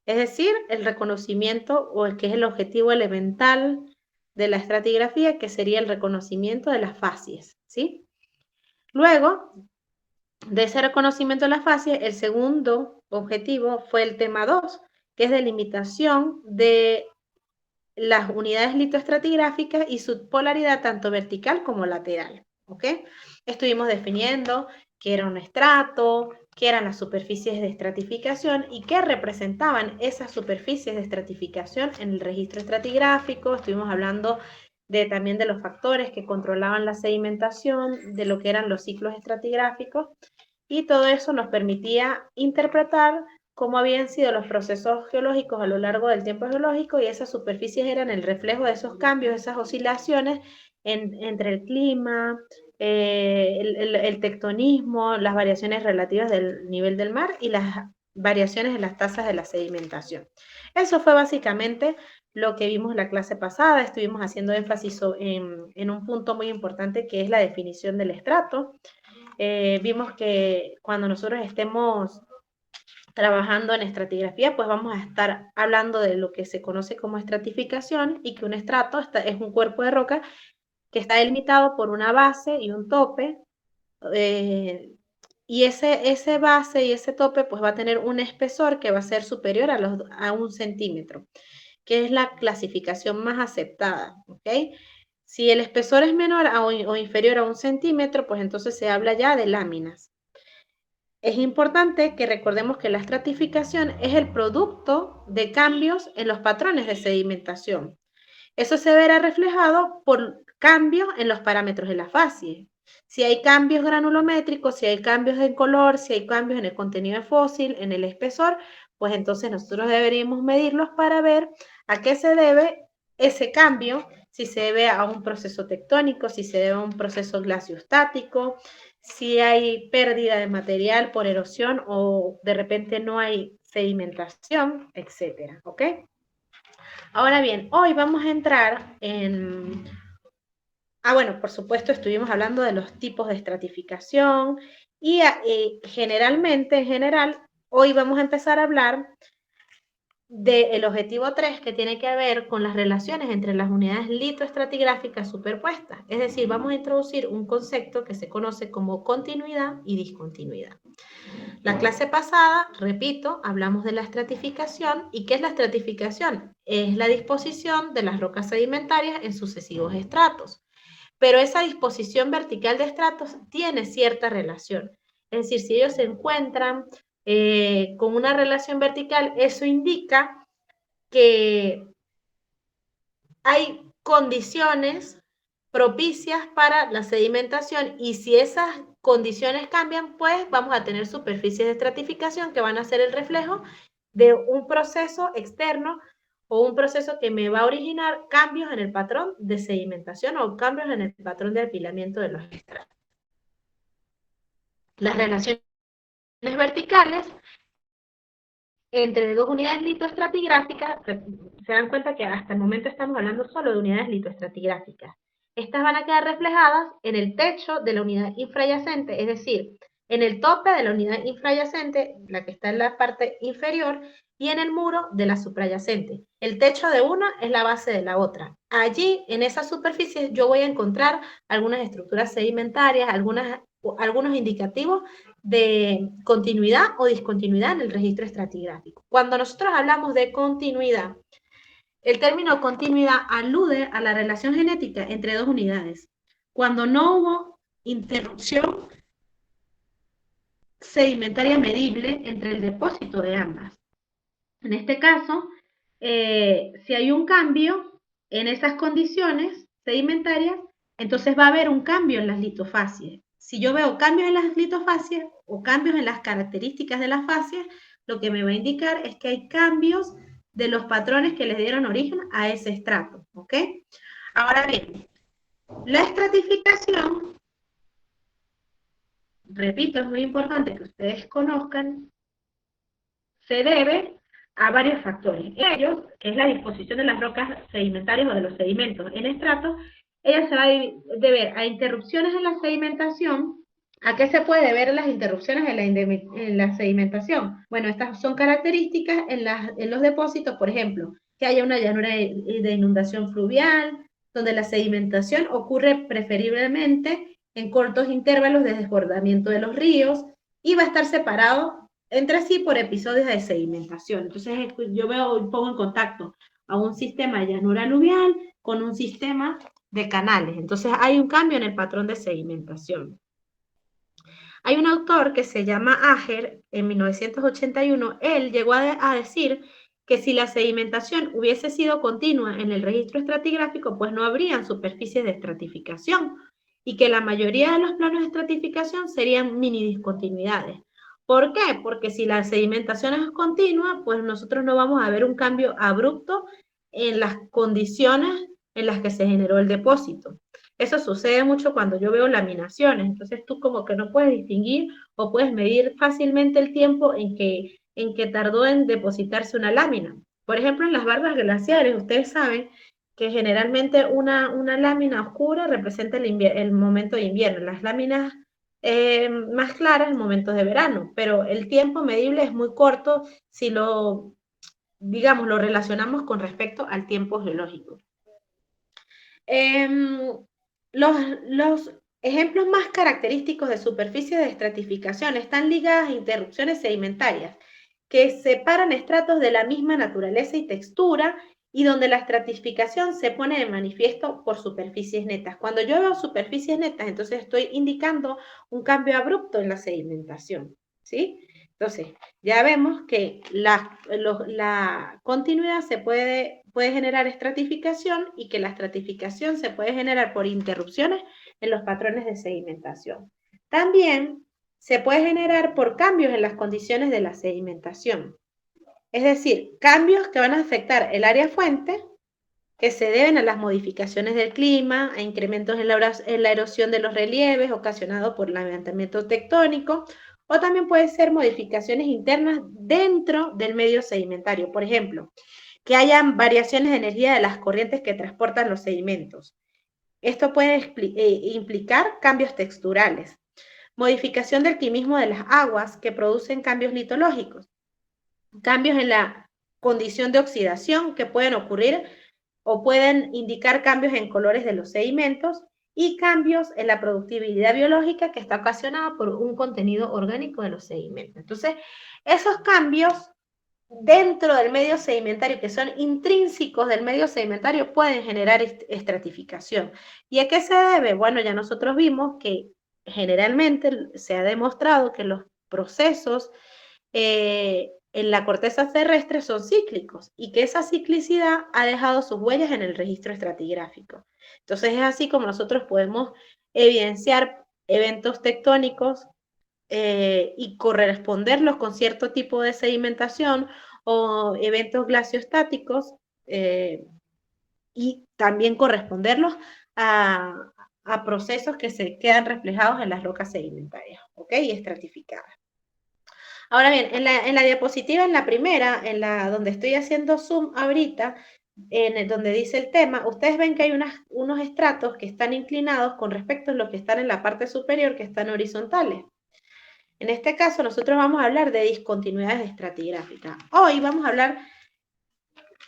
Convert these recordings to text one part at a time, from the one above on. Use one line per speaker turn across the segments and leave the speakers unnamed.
Es decir, el reconocimiento o el que es el objetivo elemental de la estratigrafía, que sería el reconocimiento de las facies, ¿sí? Luego de ese reconocimiento de las facies, el segundo objetivo fue el tema 2, que es delimitación de las unidades litoestratigráficas y su polaridad tanto vertical como lateral, ¿ok? Estuvimos definiendo qué era un estrato, qué eran las superficies de estratificación y qué representaban esas superficies de estratificación en el registro estratigráfico. Estuvimos hablando también de los factores que controlaban la sedimentación, de lo que eran los ciclos estratigráficos, y todo eso nos permitía interpretar cómo habían sido los procesos geológicos a lo largo del tiempo geológico, y esas superficies eran el reflejo de esos cambios, esas oscilaciones entre el clima, el tectonismo, las variaciones relativas del nivel del mar y las variaciones en las tasas de la sedimentación. Eso fue básicamente lo que vimos en la clase pasada. Estuvimos haciendo énfasis en un punto muy importante, que es la definición del estrato. Vimos que cuando nosotros estemos trabajando en estratigrafía, pues vamos a estar hablando de lo que se conoce como estratificación, y que un estrato es un cuerpo de roca que está delimitado por una base y un tope, y ese base y ese tope pues va a tener un espesor que va a ser superior a 1 centímetro, que es la clasificación más aceptada, ¿ok? Si el espesor es menor o inferior a 1 centímetro, pues entonces se habla ya de láminas. Es importante que recordemos que la estratificación es el producto de cambios en los patrones de sedimentación. Eso se verá reflejado por cambios en los parámetros de la facie. Si hay cambios granulométricos, si hay cambios en color, si hay cambios en el contenido de fósil, en el espesor, pues entonces nosotros deberíamos medirlos para ver a qué se debe ese cambio, si se debe a un proceso tectónico, si se debe a un proceso glaciostático, si hay pérdida de material por erosión o de repente no hay sedimentación, etcétera, ¿ok? Ahora bien, hoy vamos a entrar en... bueno, por supuesto estuvimos hablando de los tipos de estratificación y generalmente, en general, hoy vamos a empezar a hablar del objetivo 3, que tiene que ver con las relaciones entre las unidades litoestratigráficas superpuestas. Es decir, vamos a introducir un concepto que se conoce como continuidad y discontinuidad. La clase pasada, repito, hablamos de la estratificación. ¿Y qué es la estratificación? Es la disposición de las rocas sedimentarias en sucesivos estratos. Pero esa disposición vertical de estratos tiene cierta relación. Es decir, si ellos se encuentran con una relación vertical, eso indica que hay condiciones propicias para la sedimentación, y si esas condiciones cambian, pues vamos a tener superficies de estratificación que van a ser el reflejo de un proceso externo o un proceso que me va a originar cambios en el patrón de sedimentación o cambios en el patrón de apilamiento de los estratos. Las relaciones verticales entre dos unidades litoestratigráficas, se dan cuenta que hasta el momento estamos hablando solo de unidades litoestratigráficas. Estas van a quedar reflejadas en el techo de la unidad infrayacente, es decir, en el tope de la unidad infrayacente, la que está en la parte inferior, y en el muro de la suprayacente. El techo de una es la base de la otra. Allí, en esas superficies, yo voy a encontrar algunas estructuras sedimentarias, algunos indicativos de continuidad o discontinuidad en el registro estratigráfico. Cuando nosotros hablamos de continuidad, el término continuidad alude a la relación genética entre dos unidades, cuando no hubo interrupción sedimentaria medible entre el depósito de ambas. En este caso, si hay un cambio en esas condiciones sedimentarias, entonces va a haber un cambio en las litofacies. Si yo veo cambios en las litofacies o cambios en las características de las facies, lo que me va a indicar es que hay cambios de los patrones que les dieron origen a ese estrato, ¿ok? Ahora bien, la estratificación, repito, es muy importante que ustedes conozcan, se debe a varios factores. Ellos, que es la disposición de las rocas sedimentarias o de los sedimentos en estratos, ella se va a deber a interrupciones en la sedimentación ¿A qué se puede ver las interrupciones en la sedimentación? Bueno, estas son características en los depósitos, por ejemplo, que haya una llanura de inundación fluvial, donde la sedimentación ocurre preferiblemente en cortos intervalos de desbordamiento de los ríos y va a estar separado entre sí por episodios de sedimentación. Entonces, yo pongo en contacto a un sistema de llanura aluvial con un sistema de canales. Entonces, hay un cambio en el patrón de sedimentación. Hay un autor que se llama Ager, en 1981, él llegó a decir que si la sedimentación hubiese sido continua en el registro estratigráfico, pues no habrían superficies de estratificación y que la mayoría de los planos de estratificación serían mini discontinuidades. ¿Por qué? Porque si la sedimentación es continua, pues nosotros no vamos a ver un cambio abrupto en las condiciones en las que se generó el depósito. Eso sucede mucho cuando yo veo laminaciones, entonces tú como que no puedes distinguir o puedes medir fácilmente el tiempo en que tardó en depositarse una lámina. Por ejemplo, en las barbas glaciares, ustedes saben que generalmente una lámina oscura representa el momento de invierno, las láminas más claras el momento de verano, pero el tiempo medible es muy corto si digamos, lo relacionamos con respecto al tiempo geológico. Los ejemplos más característicos de superficie de estratificación están ligadas a interrupciones sedimentarias que separan estratos de la misma naturaleza y textura y donde la estratificación se pone de manifiesto por superficies netas. Cuando yo veo superficies netas, entonces estoy indicando un cambio abrupto en la sedimentación, ¿sí? Entonces, ya vemos que la continuidad puede generar estratificación y que la estratificación se puede generar por interrupciones en los patrones de sedimentación. También se puede generar por cambios en las condiciones de la sedimentación. Es decir, cambios que van a afectar el área fuente, que se deben a las modificaciones del clima, a incrementos en la erosión de los relieves ocasionados por el levantamiento tectónico, o también puede ser modificaciones internas dentro del medio sedimentario. Por ejemplo, que hayan variaciones de energía de las corrientes que transportan los sedimentos. Esto puede implicar cambios texturales, modificación del quimismo de las aguas que producen cambios litológicos, cambios en la condición de oxidación que pueden ocurrir o pueden indicar cambios en colores de los sedimentos y cambios en la productividad biológica que está ocasionada por un contenido orgánico de los sedimentos. Entonces, esos cambios dentro del medio sedimentario, que son intrínsecos del medio sedimentario, pueden generar estratificación. ¿Y a qué se debe? Bueno, ya nosotros vimos que generalmente se ha demostrado que los procesos en la corteza terrestre son cíclicos y que esa ciclicidad ha dejado sus huellas en el registro estratigráfico. Entonces es así como nosotros podemos evidenciar eventos tectónicos y corresponderlos con cierto tipo de sedimentación o eventos glaciostáticos y también corresponderlos a, a procesos que se quedan reflejados en las rocas sedimentarias, ¿ok? Y estratificadas. Ahora bien, en la diapositiva, en la primera, donde estoy haciendo zoom ahorita, donde dice el tema, ustedes ven que hay unos estratos que están inclinados con respecto a los que están en la parte superior, que están horizontales. En este caso, nosotros vamos a hablar de discontinuidades estratigráficas. Hoy vamos a hablar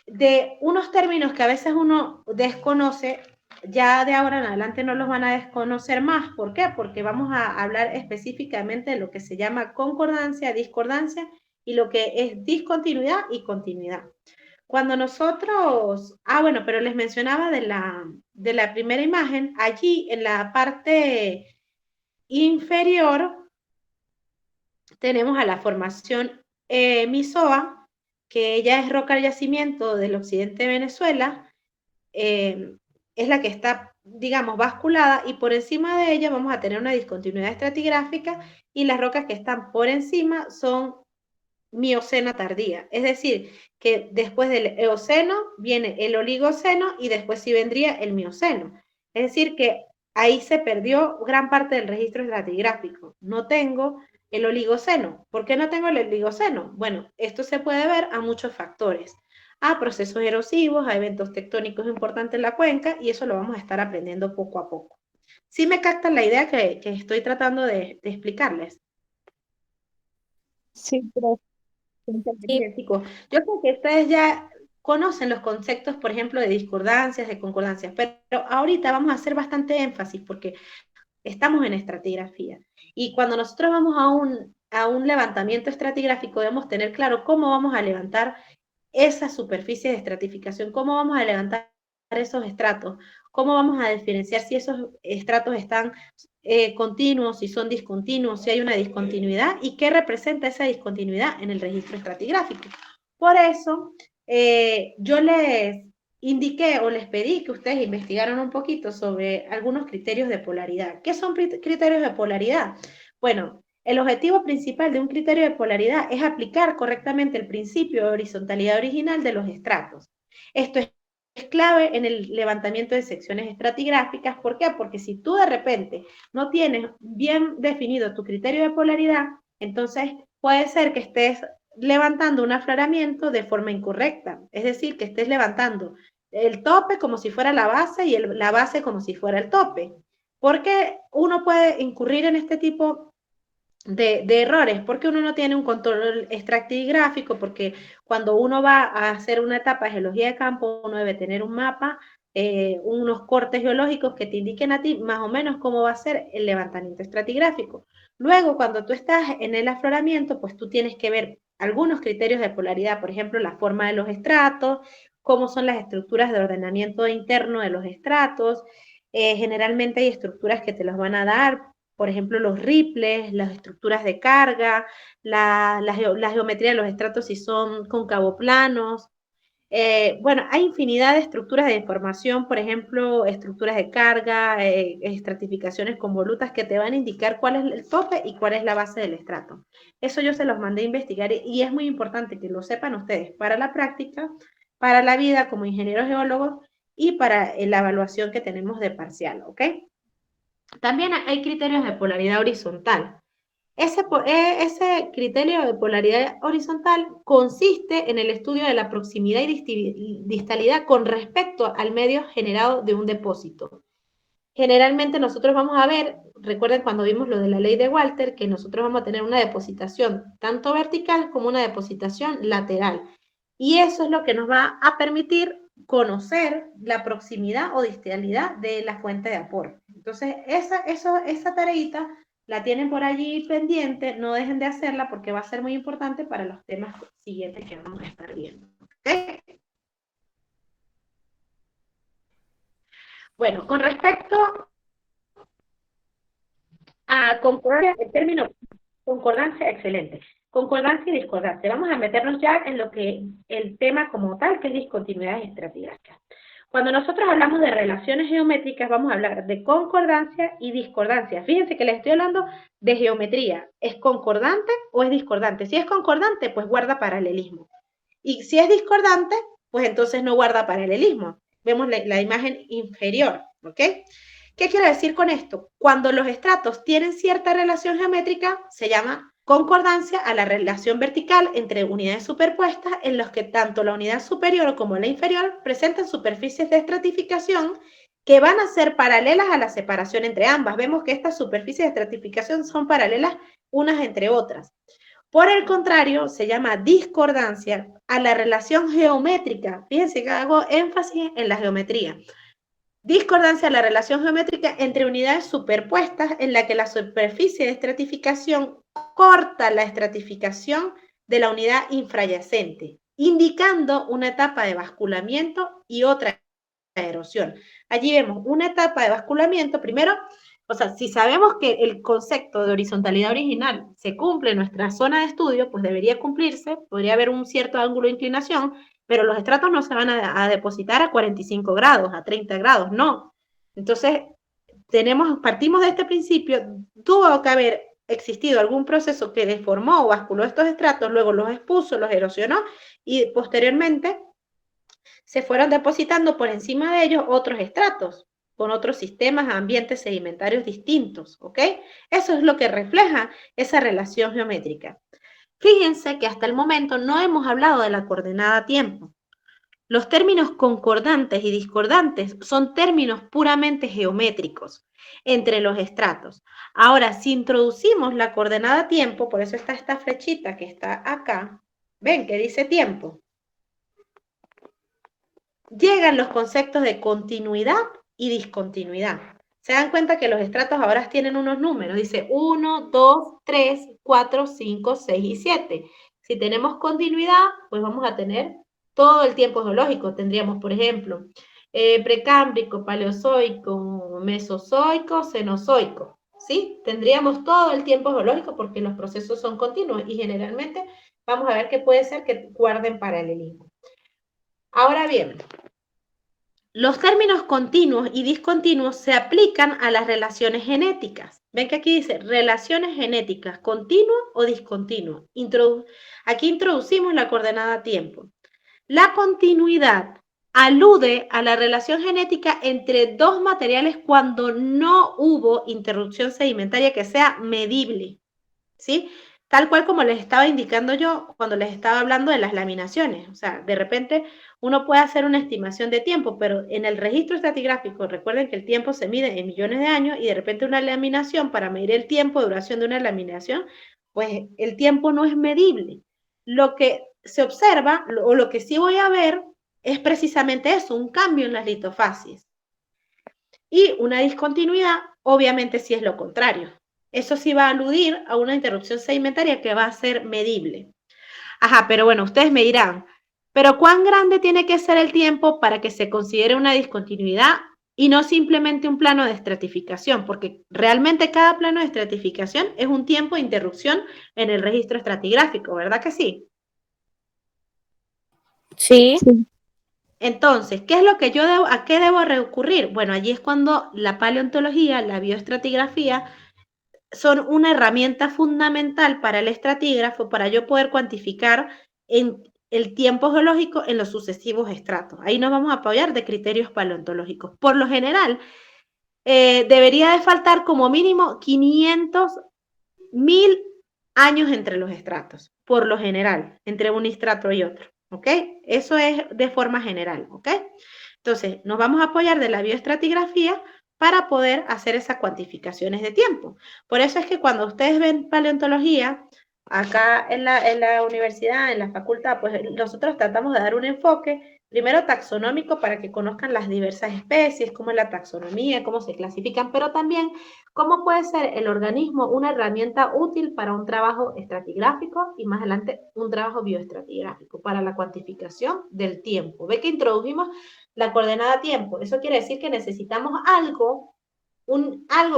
de unos términos que a veces uno desconoce, ya de ahora en adelante no los van a desconocer más. ¿Por qué? Porque vamos a hablar específicamente de lo que se llama concordancia, discordancia y lo que es discontinuidad y continuidad. Cuando nosotros, bueno, pero les mencionaba de la primera imagen, allí en la parte inferior tenemos a la formación Misoa, que ella es roca al yacimiento del occidente de Venezuela, es la que está, digamos, basculada y por encima de ella vamos a tener una discontinuidad estratigráfica y las rocas que están por encima son miocena tardía, es decir, que después del eoceno viene el oligoceno y después sí vendría el mioceno. Es decir, que ahí se perdió gran parte del registro estratigráfico. No tengo el oligoceno. ¿Por qué no tengo el oligoceno? Bueno, esto se puede ver a muchos factores, a procesos erosivos, a eventos tectónicos importantes en la cuenca y eso lo vamos a estar aprendiendo poco a poco. ¿Sí me captan la idea que estoy tratando de explicarles?
Sí, pero sí,
Bien, chicos, yo creo que ustedes ya conocen los conceptos, por ejemplo, de discordancias, de concordancias, pero ahorita vamos a hacer bastante énfasis porque estamos en estratigrafía. Y cuando nosotros vamos a un levantamiento estratigráfico, debemos tener claro cómo vamos a levantar esa superficie de estratificación, cómo vamos a levantar esos estratos, cómo vamos a diferenciar si esos estratos están continuos, si son discontinuos, si hay una discontinuidad y qué representa esa discontinuidad en el registro estratigráfico. Por eso, yo les indiqué o les pedí que ustedes investigaran un poquito sobre algunos criterios de polaridad. ¿Qué son criterios de polaridad? Bueno, el objetivo principal de un criterio de polaridad es aplicar correctamente el principio de horizontalidad original de los estratos. Esto es clave en el levantamiento de secciones estratigráficas. ¿Por qué? Porque si tú de repente no tienes bien definido tu criterio de polaridad, entonces puede ser que estés levantando un afloramiento de forma incorrecta. Es decir, que estés levantando el tope como si fuera la base y la base como si fuera el tope. Porque uno puede incurrir en este tipo errores, porque uno no tiene un control estratigráfico, porque cuando uno va a hacer una etapa de geología de campo, uno debe tener un mapa, unos cortes geológicos que te indiquen a ti más o menos cómo va a ser el levantamiento estratigráfico. Luego, cuando tú estás en el afloramiento, pues tú tienes que ver algunos criterios de polaridad, por ejemplo, la forma de los estratos, cómo son las estructuras de ordenamiento interno de los estratos. Generalmente hay estructuras que te los van a dar, por ejemplo, los ripples, las estructuras de carga, la geometría de los estratos si son concavoplanos. Bueno, hay infinidad de estructuras de información, por ejemplo, estructuras de carga, estratificaciones convolutas que te van a indicar cuál es el tope y cuál es la base del estrato. Eso yo se los mandé a investigar y es muy importante que lo sepan ustedes para la práctica, para la vida como ingenieros geólogos y para la evaluación que tenemos de parcial, ¿ok? También hay criterios de polaridad horizontal. Ese criterio de polaridad horizontal consiste en el estudio de la proximidad y distalidad con respecto al medio generado de un depósito. Generalmente nosotros vamos a ver, recuerden cuando vimos lo de la ley de Walter, que nosotros vamos a tener una depositación tanto vertical como una depositación lateral. Y eso es lo que nos va a permitir conocer la proximidad o distalidad de la fuente de aporte. Entonces, esa tareita la tienen por allí pendiente, no dejen de hacerla porque va a ser muy importante para los temas siguientes que vamos a estar viendo. ¿Okay? Bueno, con respecto concordancia, el término concordancia, excelente. Concordancia y discordancia. Vamos a meternos ya en lo que el tema como tal, que es discontinuidades estratigráficas. Cuando nosotros hablamos de relaciones geométricas, vamos a hablar de concordancia y discordancia. Fíjense que les estoy hablando de geometría. ¿Es concordante o es discordante? Si es concordante, pues guarda paralelismo. Y si es discordante, pues entonces no guarda paralelismo. Vemos la imagen inferior, ¿ok? ¿Qué quiero decir con esto? Cuando los estratos tienen cierta relación geométrica, se llama concordancia a la relación vertical entre unidades superpuestas en los que tanto la unidad superior como la inferior presentan superficies de estratificación que van a ser paralelas a la separación entre ambas. Vemos que estas superficies de estratificación son paralelas unas entre otras. Por el contrario, se llama discordancia a la relación geométrica. Fíjense que hago énfasis en la geometría. Discordancia a la relación geométrica entre unidades superpuestas en la que la superficie de estratificación corta la estratificación de la unidad infrayacente, indicando una etapa de basculamiento y otra de erosión. Allí vemos una etapa de basculamiento, primero, o sea, si sabemos que el concepto de horizontalidad original se cumple en nuestra zona de estudio, pues debería cumplirse, podría haber un cierto ángulo de inclinación, pero los estratos no se van a depositar a 45 grados, a 30 grados, no. Entonces, partimos de este principio, tuvo que haber existido algún proceso que deformó o basculó estos estratos, luego los expuso, los erosionó y posteriormente se fueron depositando por encima de ellos otros estratos con otros sistemas, ambientes sedimentarios distintos, ¿ok? Eso es lo que refleja esa relación geométrica. Fíjense que hasta el momento no hemos hablado de la coordenada tiempo. Los términos concordantes y discordantes son términos puramente geométricos entre los estratos. Ahora, si introducimos la coordenada tiempo, por eso está esta flechita que está acá, ven que dice tiempo, llegan los conceptos de continuidad y discontinuidad. Se dan cuenta que los estratos ahora tienen unos números, dice 1, 2, 3, 4, 5, 6 y 7. Si tenemos continuidad, pues vamos a tener todo el tiempo geológico. Tendríamos, por ejemplo, precámbrico, paleozoico, mesozoico, cenozoico. ¿Sí? Tendríamos todo el tiempo geológico porque los procesos son continuos y generalmente vamos a ver que puede ser que guarden paralelismo. Ahora bien, los términos continuos y discontinuos se aplican a las relaciones genéticas. Ven que aquí dice relaciones genéticas, continuo o discontinuo. Aquí introducimos la coordenada tiempo. La continuidad alude a la relación genética entre dos materiales cuando no hubo interrupción sedimentaria que sea medible, ¿sí? Tal cual como les estaba indicando yo cuando les estaba hablando de las laminaciones. O sea, de repente uno puede hacer una estimación de tiempo, pero en el registro estratigráfico, recuerden que el tiempo se mide en millones de años y de repente una laminación, para medir el tiempo de duración de una laminación, pues el tiempo no es medible. Lo que se observa, o lo que sí voy a ver, es precisamente eso, un cambio en las litofasis. Y una discontinuidad, obviamente, sí es lo contrario. Eso sí va a aludir a una interrupción sedimentaria que va a ser medible. Ajá, pero bueno, ustedes me dirán, ¿pero cuán grande tiene que ser el tiempo para que se considere una discontinuidad y no simplemente un plano de estratificación? Porque realmente cada plano de estratificación es un tiempo de interrupción en el registro estratigráfico, ¿verdad que sí?
Sí.
Sí.
Entonces, ¿qué es lo que yo debo, a qué debo recurrir? Bueno, allí es cuando la paleontología, la bioestratigrafía, son una herramienta fundamental para el estratígrafo para yo poder cuantificar en el tiempo geológico en los sucesivos estratos. Ahí nos vamos a apoyar de criterios paleontológicos. Por lo general, debería de faltar como mínimo 500.000 años entre los estratos, por lo general, entre un estrato y otro, ¿ok? Eso es de forma general, ¿ok? Entonces, nos vamos a apoyar de la bioestratigrafía para poder hacer esas cuantificaciones de tiempo. Por eso es que cuando ustedes ven paleontología, acá en la universidad, en la facultad, pues nosotros tratamos de dar un enfoque, primero taxonómico, para que conozcan las diversas especies, cómo es la taxonomía, cómo se clasifican, pero también cómo puede ser el organismo una herramienta útil para un trabajo estratigráfico y más adelante un trabajo bioestratigráfico para la cuantificación del tiempo. Ve que introdujimos la coordenada tiempo. Eso quiere decir que necesitamos algo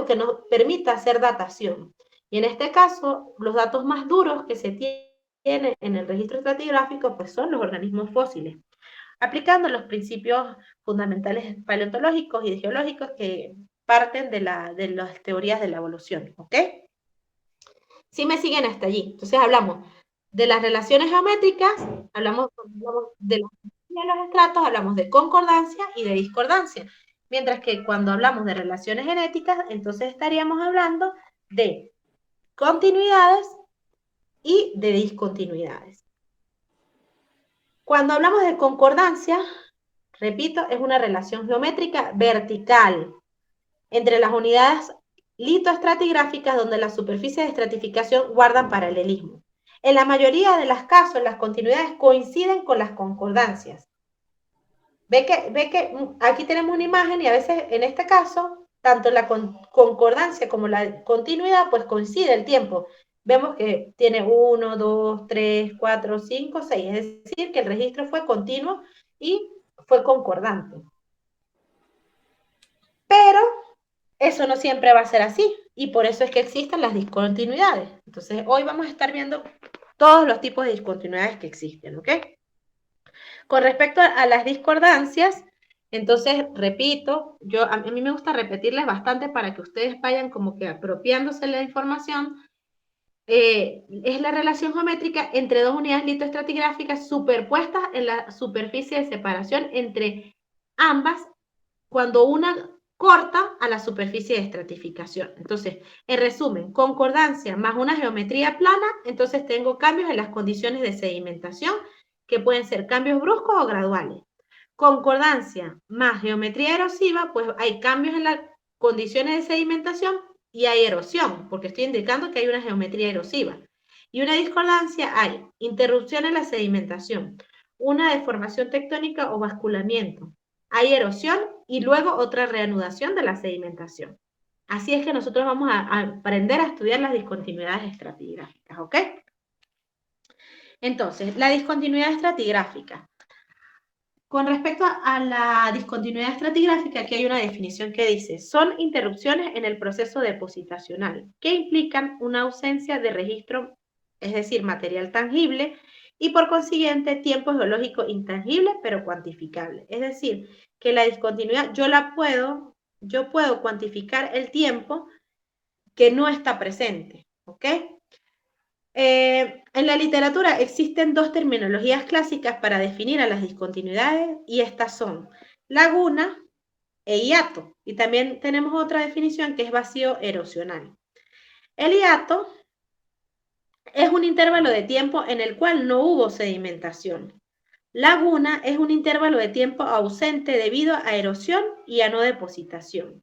que nos permita hacer datación. Y en este caso, los datos más duros que se tienen en el registro estratigráfico pues son los organismos fósiles, aplicando los principios fundamentales paleontológicos y geológicos que parten de las teorías de la evolución, ¿ok? Sí me siguen hasta allí. Entonces hablamos de las relaciones geométricas, hablamos de los estratos, hablamos de concordancia y de discordancia. Mientras que cuando hablamos de relaciones genéticas, entonces estaríamos hablando de continuidades y de discontinuidades. Cuando hablamos de concordancia, repito, es una relación geométrica vertical entre las unidades litoestratigráficas donde las superficies de estratificación guardan paralelismo. En la mayoría de los casos, las continuidades coinciden con las concordancias. Ve que aquí tenemos una imagen y a veces, en este caso, tanto la concordancia como la continuidad, pues coincide el tiempo. Vemos que tiene 1, 2, 3, 4, 5, 6. Es decir, que el registro fue continuo y fue concordante. Pero eso no siempre va a ser así y por eso es que existen las discontinuidades. Entonces, hoy vamos a estar viendo todos los tipos de discontinuidades que existen, ¿ok? Con respecto a las discordancias, entonces, repito, a mí me gusta repetirles bastante para que ustedes vayan como que apropiándose la información. Es la relación geométrica entre dos unidades litoestratigráficas superpuestas en la superficie de separación entre ambas cuando una corta a la superficie de estratificación. Entonces, en resumen, concordancia más una geometría plana, entonces tengo cambios en las condiciones de sedimentación, que pueden ser cambios bruscos o graduales. Concordancia más geometría erosiva, pues hay cambios en las condiciones de sedimentación y hay erosión, porque estoy indicando que hay una geometría erosiva. Y una discordancia hay interrupción en la sedimentación, una deformación tectónica o basculamiento, hay erosión y luego otra reanudación de la sedimentación. Así es que nosotros vamos a aprender a estudiar las discontinuidades estratigráficas, ¿ok? Entonces, la discontinuidad estratigráfica. Con respecto a la discontinuidad estratigráfica, aquí hay una definición que dice, son interrupciones en el proceso depositacional que implican una ausencia de registro, es decir, material tangible, y por consiguiente tiempo geológico intangible pero cuantificable. Es decir, que la discontinuidad yo puedo cuantificar el tiempo que no está presente, ¿ok? En la literatura existen dos terminologías clásicas para definir a las discontinuidades y estas son laguna e hiato. Y también tenemos otra definición que es vacío erosional. El hiato es un intervalo de tiempo en el cual no hubo sedimentación. Laguna es un intervalo de tiempo ausente debido a erosión y a no depositación.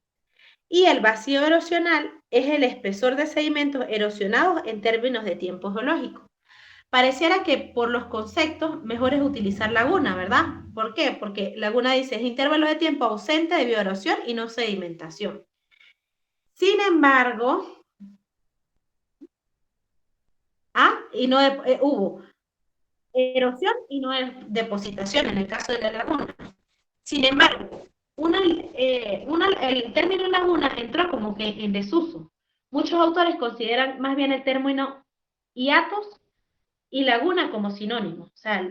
Y el vacío erosional es el espesor de sedimentos erosionados en términos de tiempo geológico. Pareciera que por los conceptos mejor es utilizar laguna, ¿verdad? ¿Por qué? Porque laguna dice es intervalo de tiempo ausente de bioerosión y no sedimentación. Sin embargo, hubo erosión y no depositación en el caso de la laguna. Sin embargo, el término laguna entró como que en desuso. Muchos autores consideran más bien el término hiatos y laguna como sinónimos. O sea,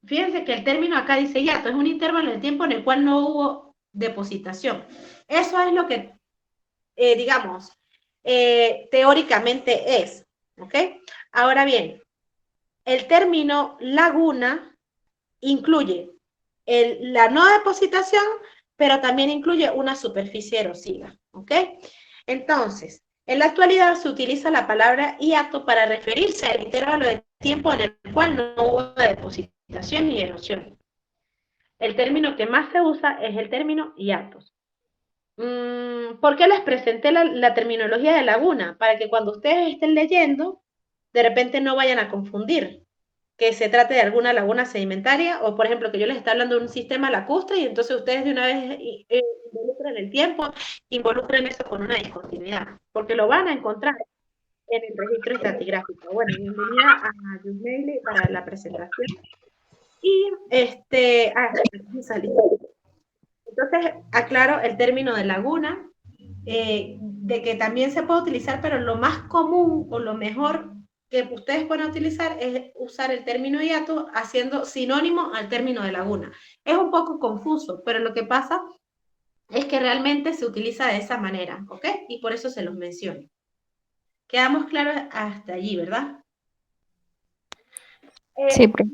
fíjense que el término acá dice hiato, es un intervalo de tiempo en el cual no hubo depositación. Eso es lo que, digamos, teóricamente es. ¿Ok? Ahora bien, el término laguna incluye la no depositación, pero también incluye una superficie erosiva. ¿Ok? Entonces, en la actualidad se utiliza la palabra hiato para referirse al intervalo de tiempo en el cual no hubo depositación ni erosión. El término que más se usa es el término hiatos. ¿Por qué les presenté la terminología de laguna? Para que cuando ustedes estén leyendo, de repente no vayan a confundir que se trate de alguna laguna sedimentaria o, por ejemplo, que yo les esté hablando de un sistema lacustre y entonces ustedes de una vez involucren el tiempo, involucren eso con una discontinuidad, porque lo van a encontrar en el registro estratigráfico. Bueno, bienvenida a Yusmeili para la presentación. Y salí. Entonces, aclaro el término de laguna, de que también se puede utilizar, pero lo más común o lo mejor que ustedes pueden utilizar es usar el término hiato haciendo sinónimo al término de laguna. Es un poco confuso, pero lo que pasa es que realmente se utiliza de esa manera, ¿ok? Y por eso se los menciono. Quedamos claros hasta allí, ¿verdad?
Sí, profe.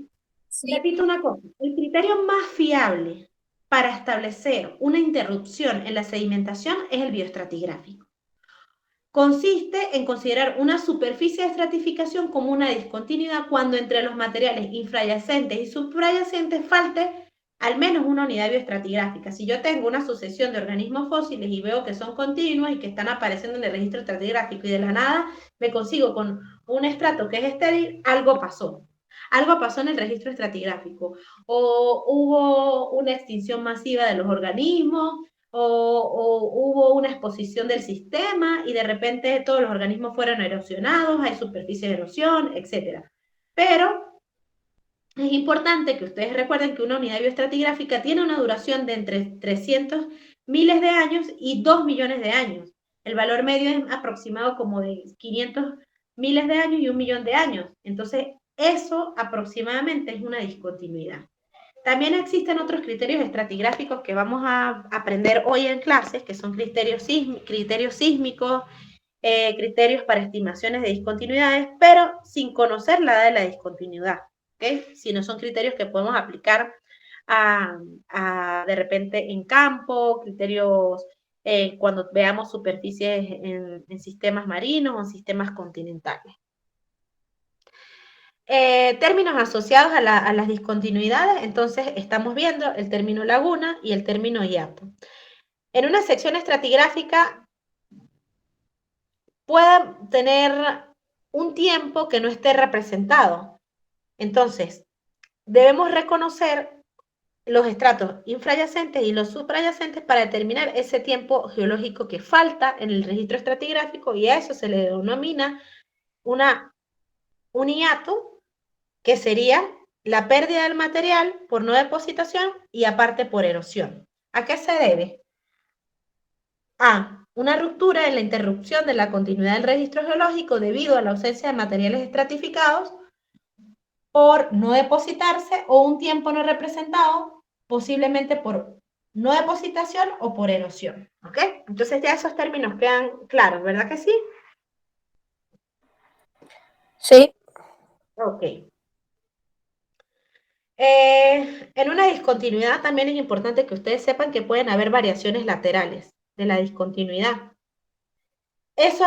Repito una cosa, el criterio más fiable para establecer una interrupción en la sedimentación es el bioestratigráfico. Consiste en considerar una superficie de estratificación como una discontinuidad cuando entre los materiales infrayacentes y suprayacentes falte al menos una unidad bioestratigráfica. Si yo tengo una sucesión de organismos fósiles y veo que son continuos y que están apareciendo en el registro estratigráfico y de la nada me consigo con un estrato que es estéril, algo pasó. Algo pasó en el registro estratigráfico. O hubo una extinción masiva de los organismos, o hubo una exposición del sistema y de repente todos los organismos fueron erosionados, hay superficie de erosión, etc. Pero es importante que ustedes recuerden que una unidad bioestratigráfica tiene una duración de entre 300 miles de años y 2 millones de años. El valor medio es aproximado como de 500 miles de años y 1 millón de años. Entonces, eso aproximadamente es una discontinuidad. También existen otros criterios estratigráficos que vamos a aprender hoy en clases, que son criterios sísmicos, criterios para estimaciones de discontinuidades, pero sin conocer la edad de la discontinuidad, ¿okay? Si no son criterios que podemos aplicar de repente en campo, criterios cuando veamos superficies en sistemas marinos o en sistemas continentales. Términos asociados a las discontinuidades, entonces estamos viendo el término laguna y el término hiato. En una sección estratigráfica puede tener un tiempo que no esté representado. Entonces, debemos reconocer los estratos infrayacentes y los suprayacentes para determinar ese tiempo geológico que falta en el registro estratigráfico, y a eso se le denomina un hiato, que sería la pérdida del material por no depositación y aparte por erosión. ¿A qué se debe? A una ruptura en la interrupción de la continuidad del registro geológico debido a la ausencia de materiales estratificados por no depositarse, o un tiempo no representado, posiblemente por no depositación o por erosión. ¿Ok? Entonces ya esos términos quedan claros, ¿verdad que sí?
Sí.
Ok. En una discontinuidad también es importante que ustedes sepan que pueden haber variaciones laterales de la discontinuidad. Eso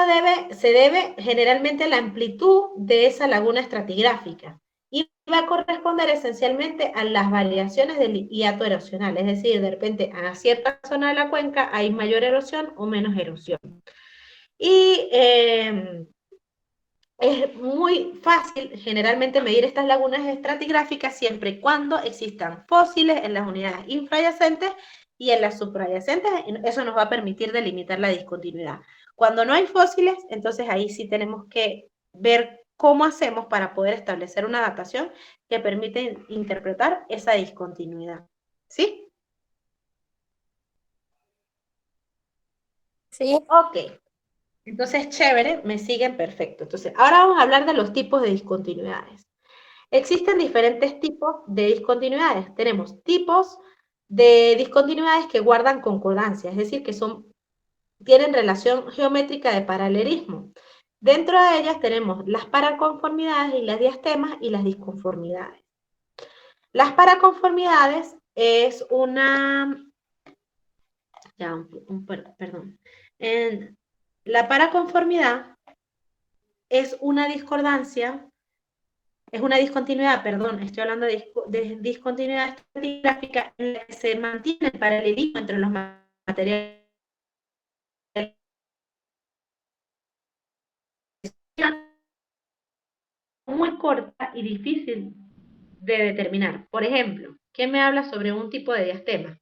se debe generalmente a la amplitud de esa laguna estratigráfica y va a corresponder esencialmente a las variaciones del hiato erosional, es decir, de repente a cierta zona de la cuenca hay mayor erosión o menos erosión. Y es muy fácil generalmente medir estas lagunas estratigráficas siempre y cuando existan fósiles en las unidades infrayacentes y en las suprayacentes. Eso nos va a permitir delimitar la discontinuidad. Cuando no hay fósiles, entonces ahí sí tenemos que ver cómo hacemos para poder establecer una datación que permite interpretar esa discontinuidad. ¿Sí?
Sí.
Ok. Entonces, chévere, me siguen perfecto. Entonces, ahora vamos a hablar de los tipos de discontinuidades. Existen diferentes tipos de discontinuidades. Tenemos tipos de discontinuidades que guardan concordancia, es decir, que tienen relación geométrica de paralelismo. Dentro de ellas tenemos las paraconformidades y las diastemas y las disconformidades. Las paraconformidades es perdón. La paraconformidad es una discordancia. Es una discontinuidad, perdón, estoy hablando de discontinuidad estratigráfica en la que se mantiene el paralelismo entre los materiales muy corta y difícil de determinar. Por ejemplo, ¿quién me habla sobre un tipo de diastema?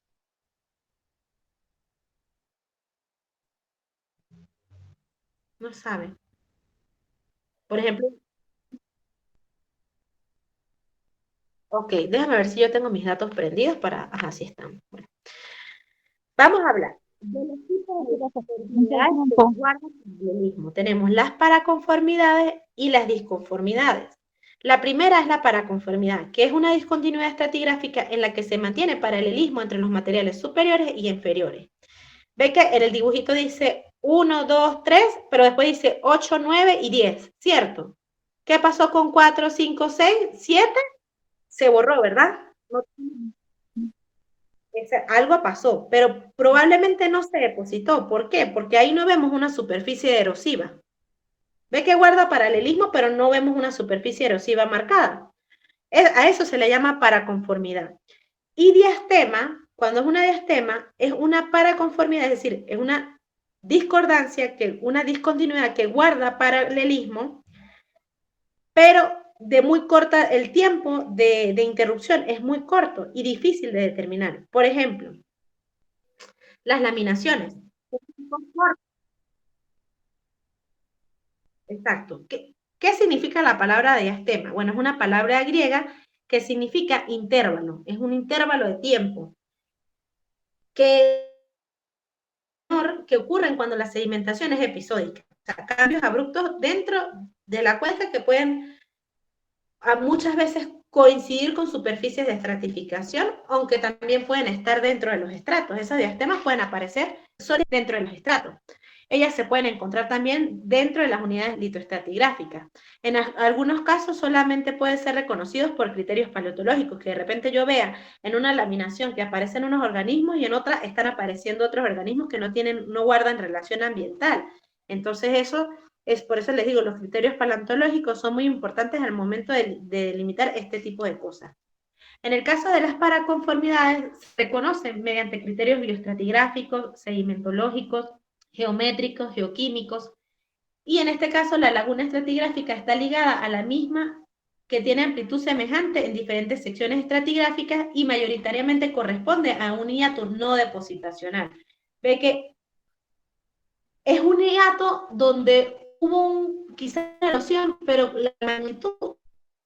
No sabe. Por ejemplo, ok, déjame ver si yo tengo mis datos prendidos para... Ajá, sí están. Bueno, vamos a hablar de los tipos de discontinuidades que guardan paralelismo. Tenemos las paraconformidades y las disconformidades. La primera es la paraconformidad, que es una discontinuidad estratigráfica en la que se mantiene paralelismo entre los materiales superiores y inferiores. Ve que en el dibujito dice 1, 2, 3, pero después dice 8, 9 y 10, ¿cierto? ¿Qué pasó con 4, 5, 6, 7? Se borró, ¿verdad? No, algo pasó, pero probablemente no se depositó. ¿Por qué? Porque ahí no vemos una superficie erosiva. Ve que guarda paralelismo, pero no vemos una superficie erosiva marcada. A eso se le llama paraconformidad. Y diastema, cuando es una diastema, es una paraconformidad, es decir, es una discordancia, una discontinuidad que guarda paralelismo, pero de muy corta, el tiempo de interrupción es muy corto y difícil de determinar. Por ejemplo, las laminaciones. Exacto. ¿Qué significa la palabra diastema? Bueno, es una palabra griega que significa intervalo, es un intervalo de tiempo que ocurren cuando la sedimentación es episódica, o sea, cambios abruptos dentro de la cuenca que pueden muchas veces coincidir con superficies de estratificación, aunque también pueden estar dentro de los estratos. Esas diastemas pueden aparecer solo dentro de los estratos. Ellas se pueden encontrar también dentro de las unidades litoestratigráficas. En algunos casos solamente pueden ser reconocidos por criterios paleontológicos, que de repente yo vea en una laminación que aparecen unos organismos y en otra están apareciendo otros organismos que no guardan relación ambiental. Entonces eso Es por eso les digo, los criterios paleontológicos son muy importantes al momento de delimitar este tipo de cosas. En el caso de las paraconformidades, se conocen mediante criterios bioestratigráficos, sedimentológicos, geométricos, geoquímicos, y en este caso la laguna estratigráfica está ligada a la misma que tiene amplitud semejante en diferentes secciones estratigráficas y mayoritariamente corresponde a un hiato no depositacional. Ve que es un hiato donde hubo quizás una erosión, pero la magnitud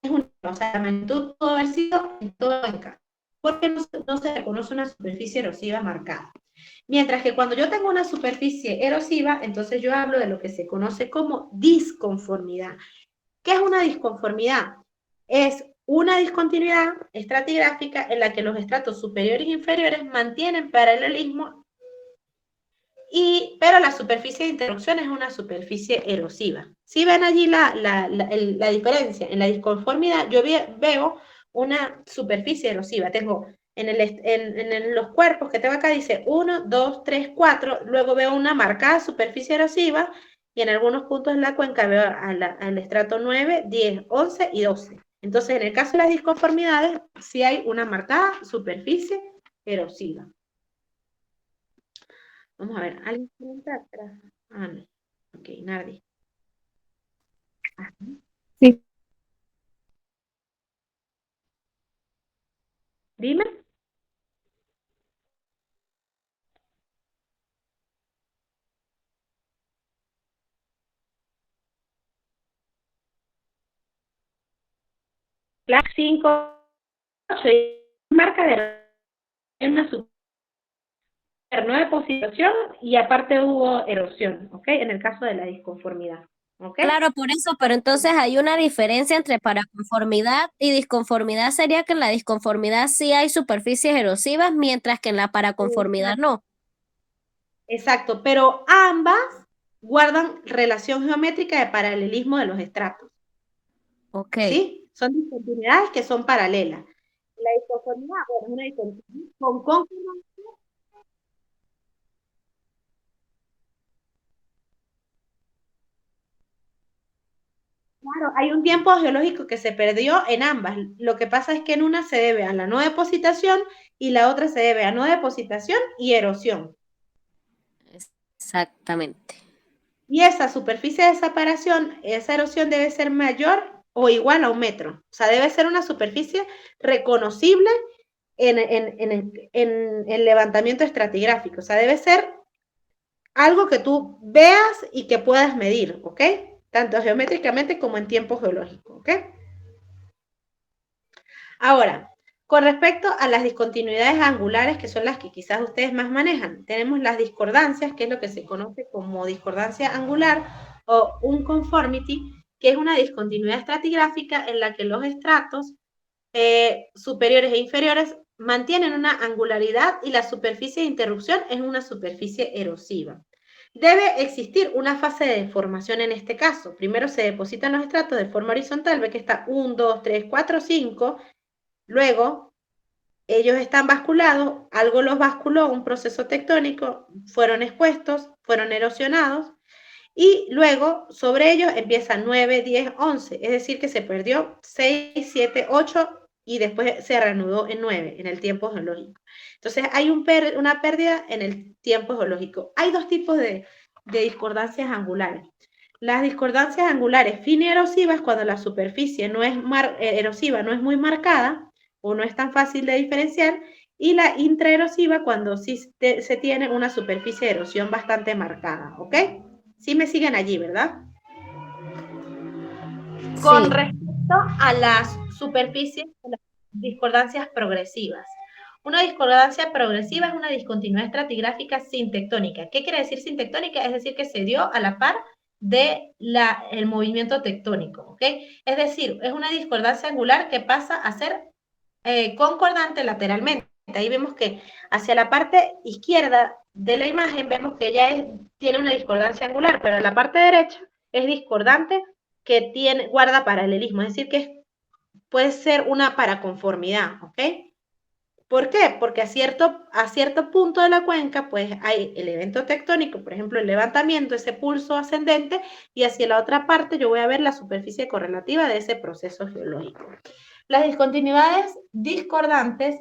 es una, o sea, la magnitud pudo haber sido en todo el caso, porque no se reconoce una superficie erosiva marcada. Mientras que cuando yo tengo una superficie erosiva, entonces yo hablo de lo que se conoce como disconformidad. ¿Qué es una disconformidad? Es una discontinuidad estratigráfica en la que los estratos superiores e inferiores mantienen paralelismo, pero la superficie de interrupción es una superficie erosiva. Si ven allí la diferencia en la disconformidad, yo veo una superficie erosiva. Tengo en los cuerpos que tengo acá, dice 1, 2, 3, 4, luego veo una marcada superficie erosiva y en algunos puntos de la cuenca veo al estrato 9, 10, 11 y 12. Entonces, en el caso de las disconformidades, sí hay una marcada superficie erosiva. Vamos a ver, ¿alguien quiere entrar? Ah, no. Ok, nadie. Ajá.
Sí,
Dime. Clase 5, 8, marca de una super 9 posición y aparte hubo erosión, ¿ok? En el caso de la disconformidad, ¿ok?
Claro, por eso, pero entonces hay una diferencia entre paraconformidad y disconformidad. Sería que en la disconformidad sí hay superficies erosivas, mientras que en la paraconformidad
Exacto,
no.
exacto, pero ambas guardan relación geométrica de paralelismo de los estratos,
Ok.
¿sí? Son discontinuidades que son paralelas. La disconformidad, bueno, es una discontinuidad con concordancia. Claro, hay un tiempo geológico que se perdió en ambas. Lo que pasa es que en una se debe a la no depositación y la otra se debe a no depositación y erosión.
Exactamente.
Y esa superficie de separación, esa erosión debe ser mayor o igual a 1 metro. O sea, debe ser una superficie reconocible en el levantamiento estratigráfico. O sea, debe ser algo que tú veas y que puedas medir, ¿ok? Tanto geométricamente como en tiempo geológico, ¿ok? Ahora, con respecto a las discontinuidades angulares, que son las que quizás ustedes más manejan, tenemos las discordancias, que es lo que se conoce como discordancia angular o unconformity, que es una discontinuidad estratigráfica en la que los estratos superiores e inferiores mantienen una angularidad y la superficie de interrupción es una superficie erosiva. Debe existir una fase de deformación en este caso. Primero se depositan los estratos de forma horizontal, ve que está 1, 2, 3, 4, 5. Luego, ellos están basculados, algo los basculó, un proceso tectónico, fueron expuestos, fueron erosionados, y luego sobre ellos empiezan 9, 10, 11, es decir, que se perdió 6, 7, 8 y después se reanudó en 9 en el tiempo geológico. Entonces hay una pérdida en el tiempo geológico. Hay dos tipos de discordancias angulares. Las discordancias angulares finerosivas, cuando la superficie no es erosiva, no es muy marcada, o no es tan fácil de diferenciar, y la intraerosiva cuando sí se tiene una superficie de erosión bastante marcada, ¿ok? Sí me siguen allí, ¿verdad? Con
Sí.
respecto a las superficies, las discordancias progresivas. Una discordancia progresiva es una discontinuidad estratigráfica sintectónica. ¿Qué quiere decir sintectónica? Es decir, que se dio a la par de el movimiento tectónico, ¿ok? Es decir, es una discordancia angular que pasa a ser concordante lateralmente. Ahí vemos que hacia la parte izquierda de la imagen vemos que ya tiene una discordancia angular, pero en la parte derecha es discordante que guarda paralelismo, es decir, que puede ser una paraconformidad, ¿ok? ¿Por qué? Porque a cierto punto de la cuenca, pues hay el evento tectónico, por ejemplo, el levantamiento, ese pulso ascendente, y hacia la otra parte yo voy a ver la superficie correlativa de ese proceso geológico. Las discontinuidades discordantes,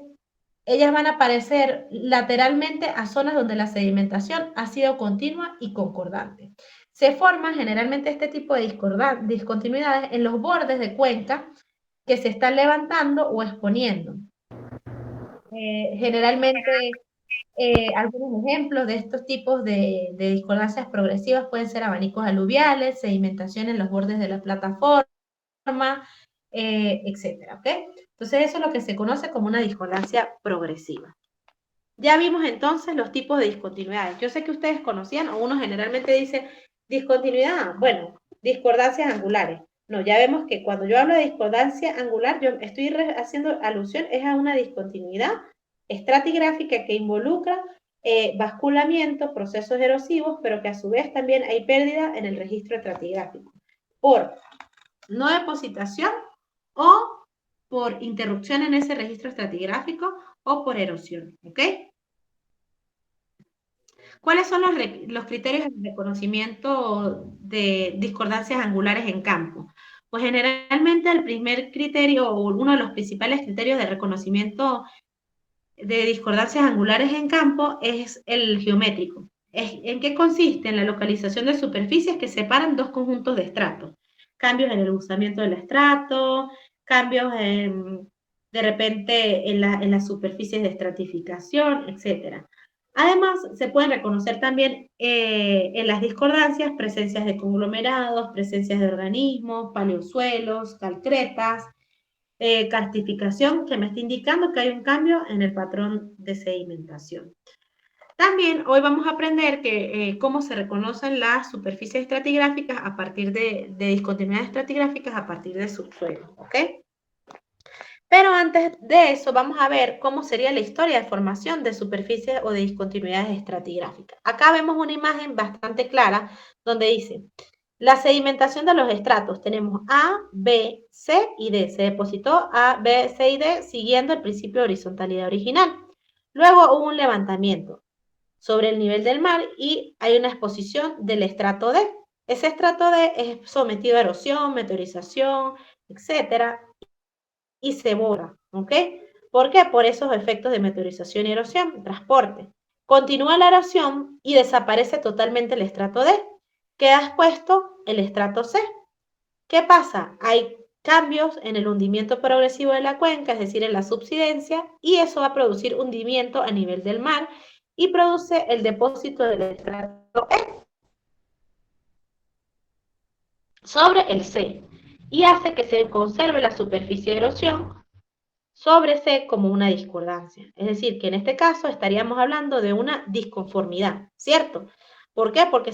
ellas van a aparecer lateralmente a zonas donde la sedimentación ha sido continua y concordante. Se forman generalmente este tipo de discontinuidades en los bordes de cuenca que se están levantando o exponiendo. Generalmente, algunos ejemplos de estos tipos de discordancias progresivas pueden ser abanicos aluviales, sedimentación en los bordes de la plataforma, etcétera, ¿ok? Entonces eso es lo que se conoce como una discordancia progresiva. Ya vimos entonces los tipos de discontinuidades. Yo sé que ustedes conocían, o uno generalmente dice discontinuidad, bueno, discordancias angulares. No, ya vemos que cuando yo hablo de discordancia angular, yo estoy haciendo alusión es a una discontinuidad estratigráfica que involucra basculamiento, procesos erosivos, pero que a su vez también hay pérdida en el registro estratigráfico por no depositación o por interrupción en ese registro estratigráfico o por erosión, ¿ok? ¿Cuáles son los criterios de reconocimiento de discordancias angulares en campo? Pues generalmente el primer criterio o uno de los principales criterios de reconocimiento de discordancias angulares en campo es el geométrico. ¿En qué consiste? En la localización de superficies que separan dos conjuntos de estratos. Cambios en el usamiento del estrato, cambios de repente en las superficies de estratificación, etc. Además, se pueden reconocer también en las discordancias presencias de conglomerados, presencias de organismos, paleosuelos, calcretas, cartificación que me está indicando que hay un cambio en el patrón de sedimentación. También hoy vamos a aprender cómo se reconocen las superficies estratigráficas a partir de discontinuidades estratigráficas a partir de subsuelo, ¿ok? Pero antes de eso vamos a ver cómo sería la historia de formación de superficies o de discontinuidades estratigráficas. Acá vemos una imagen bastante clara donde dice la sedimentación de los estratos. Tenemos A, B, C y D. Se depositó A, B, C y D siguiendo el principio de horizontalidad original. Luego hubo un levantamiento sobre el nivel del mar y hay una exposición del estrato D. Ese estrato D es sometido a erosión, meteorización, etcétera, y se borra, ¿ok? ¿Por qué? Por esos efectos de meteorización y erosión, transporte. Continúa la erosión y desaparece totalmente el estrato D. Queda expuesto el estrato C. ¿Qué pasa? Hay cambios en el hundimiento progresivo de la cuenca, es decir, en la subsidencia, y eso va a producir hundimiento a nivel del mar y produce el depósito del estrato E sobre el C y hace que se conserve la superficie de erosión sobre C como una discordancia. Es decir, que en este caso estaríamos hablando de una disconformidad, ¿cierto? ¿Por qué? Porque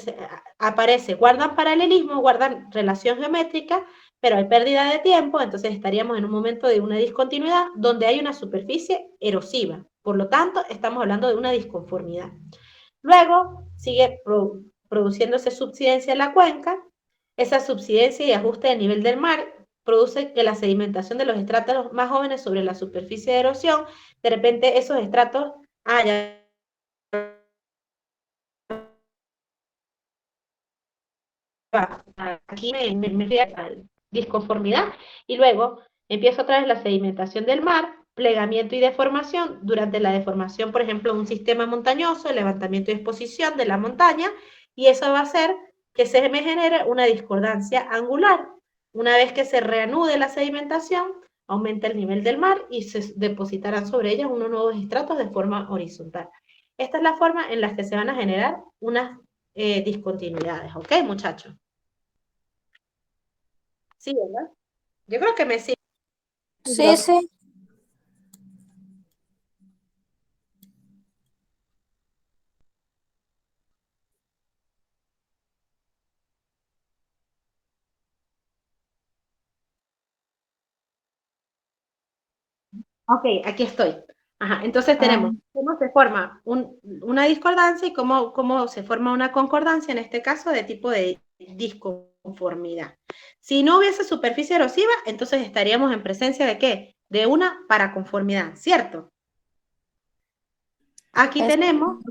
guardan paralelismo, guardan relación geométrica, pero hay pérdida de tiempo, entonces estaríamos en un momento de una discontinuidad donde hay una superficie erosiva. Por lo tanto, estamos hablando de una disconformidad. Luego sigue produciéndose subsidencia en la cuenca. Esa subsidencia y ajuste del nivel del mar produce que la sedimentación de los estratos más jóvenes sobre la superficie de erosión, de repente esos estratos, aquí me fui a disconformidad, y luego empieza otra vez la sedimentación del mar, plegamiento y deformación. Durante la deformación, por ejemplo, un sistema montañoso, el levantamiento y exposición de la montaña, y eso va a hacer que se me genere una discordancia angular. Una vez que se reanude la sedimentación, aumenta el nivel del mar y se depositarán sobre ellas unos nuevos estratos de forma horizontal. Esta es la forma en la que se van a generar unas discontinuidades, ¿ok, muchachos? Sí, ¿verdad? Yo creo que me sigue.
Sí, sí.
Ok, aquí estoy. Ajá, entonces tenemos cómo se forma una discordancia y cómo se forma una concordancia, en este caso de tipo de disconformidad. Si no hubiese superficie erosiva, entonces estaríamos en presencia de ¿qué? De una paraconformidad, ¿cierto? Aquí
Es-
tenemos,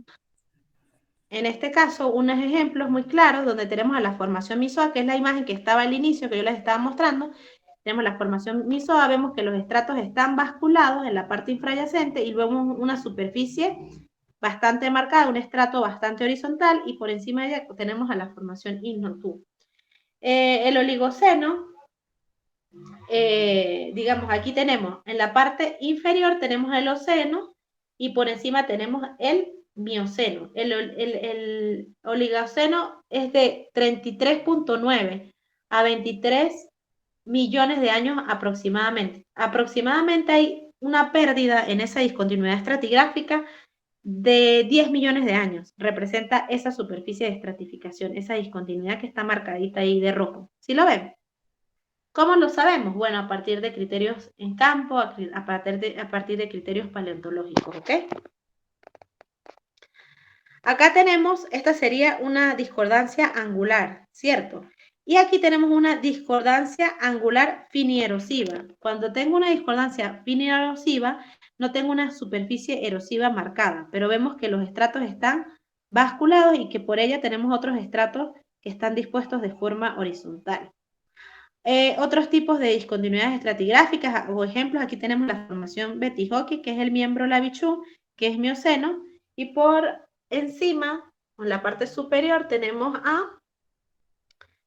en este caso, unos ejemplos muy claros donde tenemos a la formación MISOA, que es la imagen que estaba al inicio, que yo les estaba mostrando. Tenemos la formación MISOA, vemos que los estratos están basculados en la parte infrayacente y luego una superficie bastante marcada, un estrato bastante horizontal, y por encima de ella tenemos a la formación INO2. El Oligoceno, digamos, aquí tenemos, en la parte inferior tenemos el Oceno y por encima tenemos el Mioceno. El Oligoceno es de 33.9 a 23 millones de años aproximadamente. Aproximadamente hay una pérdida en esa discontinuidad estratigráfica de 10 millones de años. Representa esa superficie de estratificación, esa discontinuidad que está marcadita ahí de rojo. ¿Sí lo ven? ¿Cómo lo sabemos? Bueno, a partir de criterios en campo, a partir de criterios paleontológicos, ¿ok? Acá tenemos, esta sería una discordancia angular, ¿cierto? Y aquí tenemos una discordancia angular finieerosiva. Cuando tengo una discordancia finieerosiva, no tengo una superficie erosiva marcada, pero vemos que los estratos están basculados y que por ella tenemos otros estratos que están dispuestos de forma horizontal. Otros tipos de discontinuidades estratigráficas o ejemplos, aquí tenemos la formación Betty Hockey, que es el miembro Labichú, que es Mioceno, y por encima, en la parte superior, tenemos a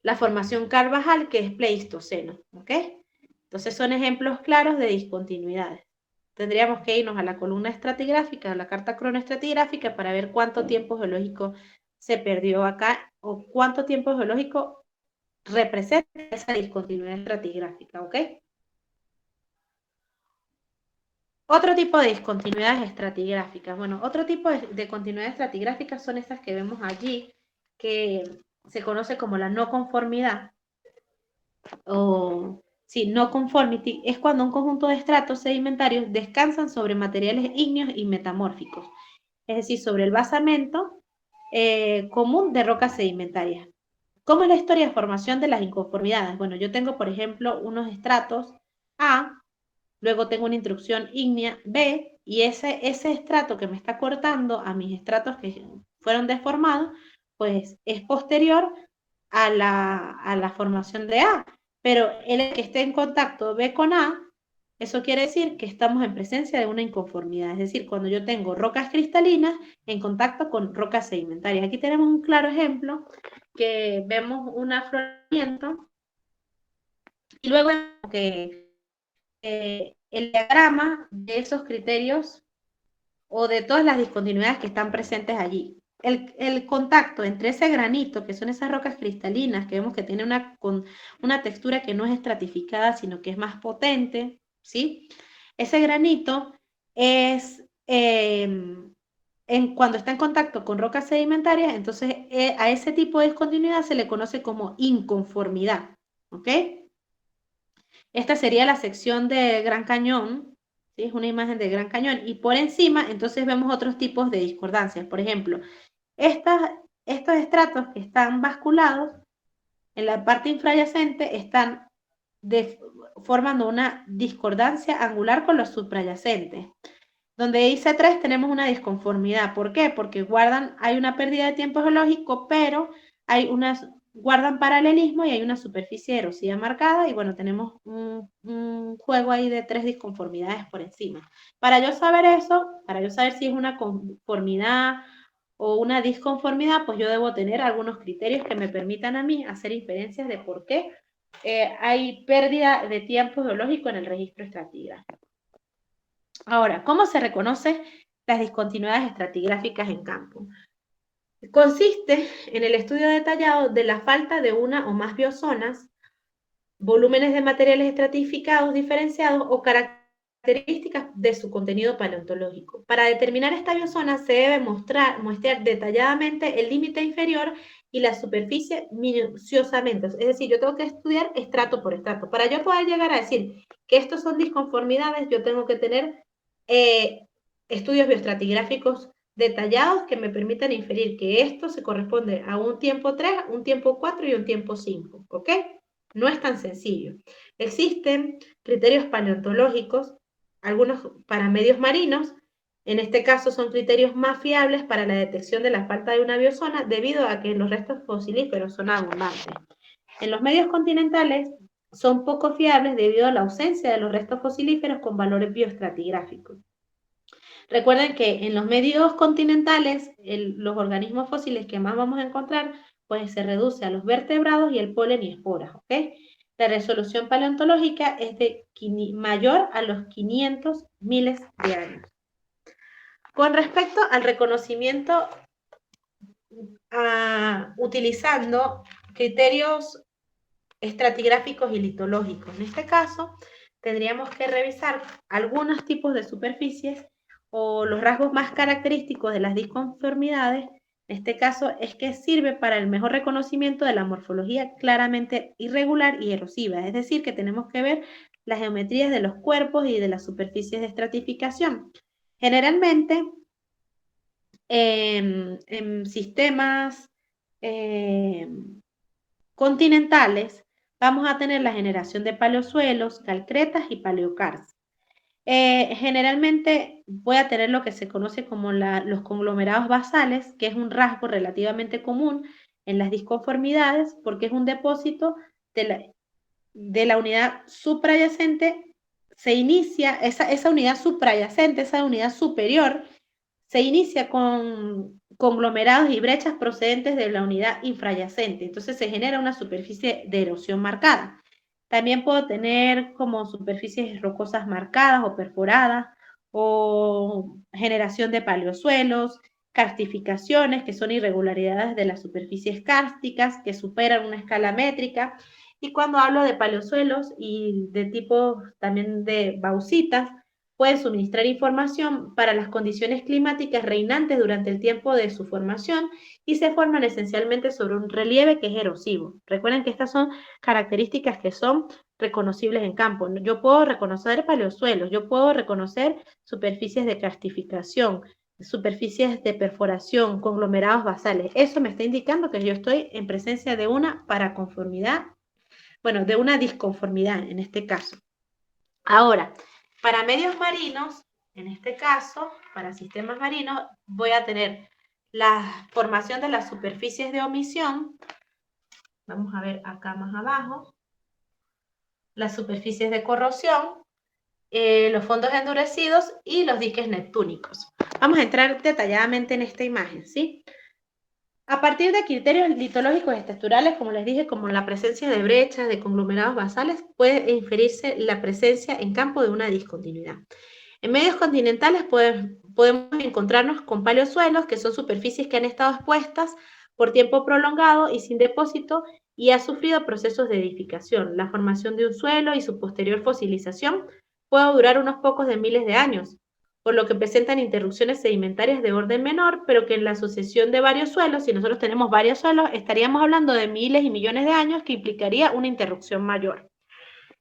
la formación Carvajal, que es Pleistoceno, ¿ok? Entonces son ejemplos claros de discontinuidades. Tendríamos que irnos a la columna estratigráfica, a la carta cronoestratigráfica, para ver cuánto tiempo geológico se perdió acá o cuánto tiempo geológico representa esa discontinuidad estratigráfica, ¿ok? Otro tipo de discontinuidades estratigráficas. Bueno, otro tipo de continuidades estratigráficas son estas que vemos allí, que se conoce como la no conformidad, o sí, no conformity, es cuando un conjunto de estratos sedimentarios descansan sobre materiales ígneos y metamórficos, es decir, sobre el basamento común de rocas sedimentarias. ¿Cómo es la historia de formación de las inconformidades? Bueno, yo tengo, por ejemplo, unos estratos A, luego tengo una intrusión ígnea B, y ese estrato que me está cortando a mis estratos que fueron deformados, pues es posterior a la formación de A. Pero el que esté en contacto B con A, eso quiere decir que estamos en presencia de una inconformidad. Es decir, cuando yo tengo rocas cristalinas en contacto con rocas sedimentarias. Aquí tenemos un claro ejemplo que vemos un afloramiento y luego que el diagrama de esos criterios o de todas las discontinuidades que están presentes allí. El contacto entre ese granito, que son esas rocas cristalinas, que vemos que tiene una textura que no es estratificada, sino que es más potente, ¿sí? Ese granito es, cuando está en contacto con rocas sedimentarias, entonces a ese tipo de discontinuidad se le conoce como inconformidad, ¿ok? Esta sería la sección de Gran Cañón, ¿sí? Es una imagen de Gran Cañón, y por encima entonces vemos otros tipos de discordancias. Por ejemplo, estos estratos que están basculados en la parte infrayacente están formando una discordancia angular con los suprayacentes. Donde dice 3 tenemos una disconformidad. ¿Por qué? Porque hay una pérdida de tiempo geológico, pero guardan paralelismo y hay una superficie erosiva marcada, y bueno, tenemos un juego ahí de 3 disconformidades por encima. Para yo saber eso, para yo saber si es una conformidad o una disconformidad, pues yo debo tener algunos criterios que me permitan a mí hacer inferencias de por qué hay pérdida de tiempo geológico en el registro estratigráfico. Ahora, ¿cómo se reconocen las discontinuidades estratigráficas en campo? Consiste en el estudio detallado de la falta de una o más biozonas, volúmenes de materiales estratificados diferenciados o características de su contenido paleontológico. Para determinar esta biozona se debe muestrar detalladamente el límite inferior y la superficie minuciosamente. Es decir, yo tengo que estudiar estrato por estrato. Para yo poder llegar a decir que estos son disconformidades, yo tengo que tener estudios bioestratigráficos detallados que me permitan inferir que esto se corresponde a un tiempo 3, un tiempo 4 y un tiempo 5, ¿ok? No es tan sencillo. Existen criterios paleontológicos, algunos para medios marinos, En este caso son criterios más fiables para la detección de la falta de una biozona debido a que los restos fosilíferos son abundantes. En los medios continentales son poco fiables debido a la ausencia de los restos fosilíferos con valores bioestratigráficos. Recuerden que en los medios continentales, los organismos fósiles que más vamos a encontrar, pues se reduce a los vertebrados y el polen y esporas, ¿ok? La resolución paleontológica es mayor a los 500 miles de años. Con respecto al reconocimiento utilizando criterios estratigráficos y litológicos, en este caso tendríamos que revisar algunos tipos de superficies o los rasgos más característicos de las disconformidades. En este caso es que sirve para el mejor reconocimiento de la morfología claramente irregular y erosiva, es decir, que tenemos que ver las geometrías de los cuerpos y de las superficies de estratificación. Generalmente, en sistemas continentales, vamos a tener la generación de paleosuelos, calcretas y paleocars. Generalmente voy a tener lo que se conoce como los conglomerados basales, que es un rasgo relativamente común en las disconformidades, porque es un depósito de la unidad suprayacente. Se inicia, esa unidad suprayacente, esa unidad superior, se inicia con conglomerados y brechas procedentes de la unidad infrayacente. Entonces se genera una superficie de erosión marcada. También puedo tener como superficies rocosas marcadas o perforadas, o generación de paleosuelos, karstificaciones, que son irregularidades de las superficies kársticas que superan una escala métrica. Y cuando hablo de paleosuelos y de tipo también de bauxitas, pueden suministrar información para las condiciones climáticas reinantes durante el tiempo de su formación y se forman esencialmente sobre un relieve que es erosivo. Recuerden que estas son características que son reconocibles en campo. Yo puedo reconocer paleosuelos, yo puedo reconocer superficies de karstificación, superficies de perforación, conglomerados basales. Eso me está indicando que yo estoy en presencia de una paraconformidad, bueno, de una disconformidad en este caso. Ahora, para medios marinos, en este caso, para sistemas marinos, voy a tener la formación de las superficies de omisión. Vamos a ver acá más abajo. Las superficies de corrosión, los fondos endurecidos y los diques neptúnicos. Vamos a entrar detalladamente en esta imagen, ¿sí? A partir de criterios litológicos y texturales, como les dije, como la presencia de brechas, de conglomerados basales, puede inferirse la presencia en campo de una discontinuidad. En medios continentales podemos encontrarnos con paleosuelos, que son superficies que han estado expuestas por tiempo prolongado y sin depósito y ha sufrido procesos de edificación. La formación de un suelo y su posterior fosilización puede durar unos pocos de miles de años, por lo que presentan interrupciones sedimentarias de orden menor, pero que en la sucesión de varios suelos, si nosotros tenemos varios suelos, estaríamos hablando de miles y millones de años, que implicaría una interrupción mayor.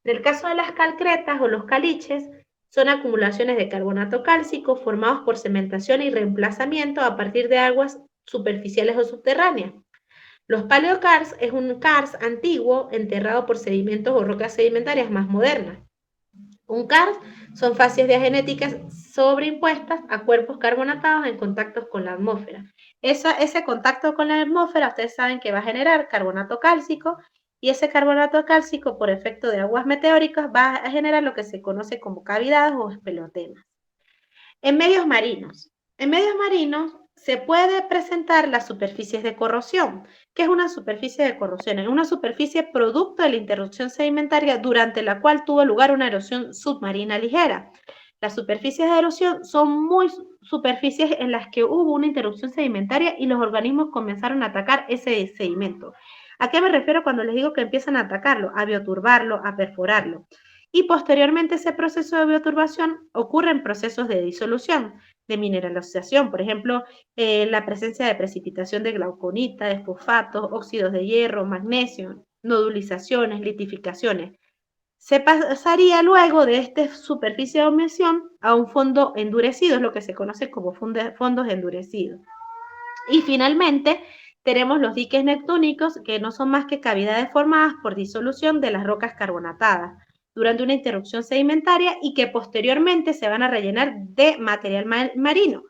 En el caso de las calcretas o los caliches, son acumulaciones de carbonato cálcico formados por cementación y reemplazamiento a partir de aguas superficiales o subterráneas. Los paleocars es un cars antiguo enterrado por sedimentos o rocas sedimentarias más modernas. Un cars son facies diagenéticas sobreimpuestas a cuerpos carbonatados en contactos con la atmósfera. Ese contacto con la atmósfera, ustedes saben que va a generar carbonato cálcico, y ese carbonato cálcico, por efecto de aguas meteóricas, va a generar lo que se conoce como cavidades o espeleotemas. En medios marinos se puede presentar las superficies de corrosión. ¿Qué es una superficie de corrosión? Es una superficie producto de la interrupción sedimentaria durante la cual tuvo lugar una erosión submarina ligera. Las superficies de erosión son superficies en las que hubo una interrupción sedimentaria y los organismos comenzaron a atacar ese sedimento. ¿A qué me refiero cuando les digo que empiezan a atacarlo? A bioturbarlo, a perforarlo. Y posteriormente ese proceso de bioturbación ocurre en procesos de disolución, de mineralización, por ejemplo, la presencia de precipitación de glauconita, de fosfatos, óxidos de hierro, magnesio, nodulizaciones, litificaciones. Se pasaría luego de esta superficie de omisión a un fondo endurecido, es lo que se conoce como fondos endurecidos. Y finalmente tenemos los diques neptúnicos, que no son más que cavidades formadas por disolución de las rocas carbonatadas. durante una interrupción sedimentaria y que posteriormente se van a rellenar de material marino.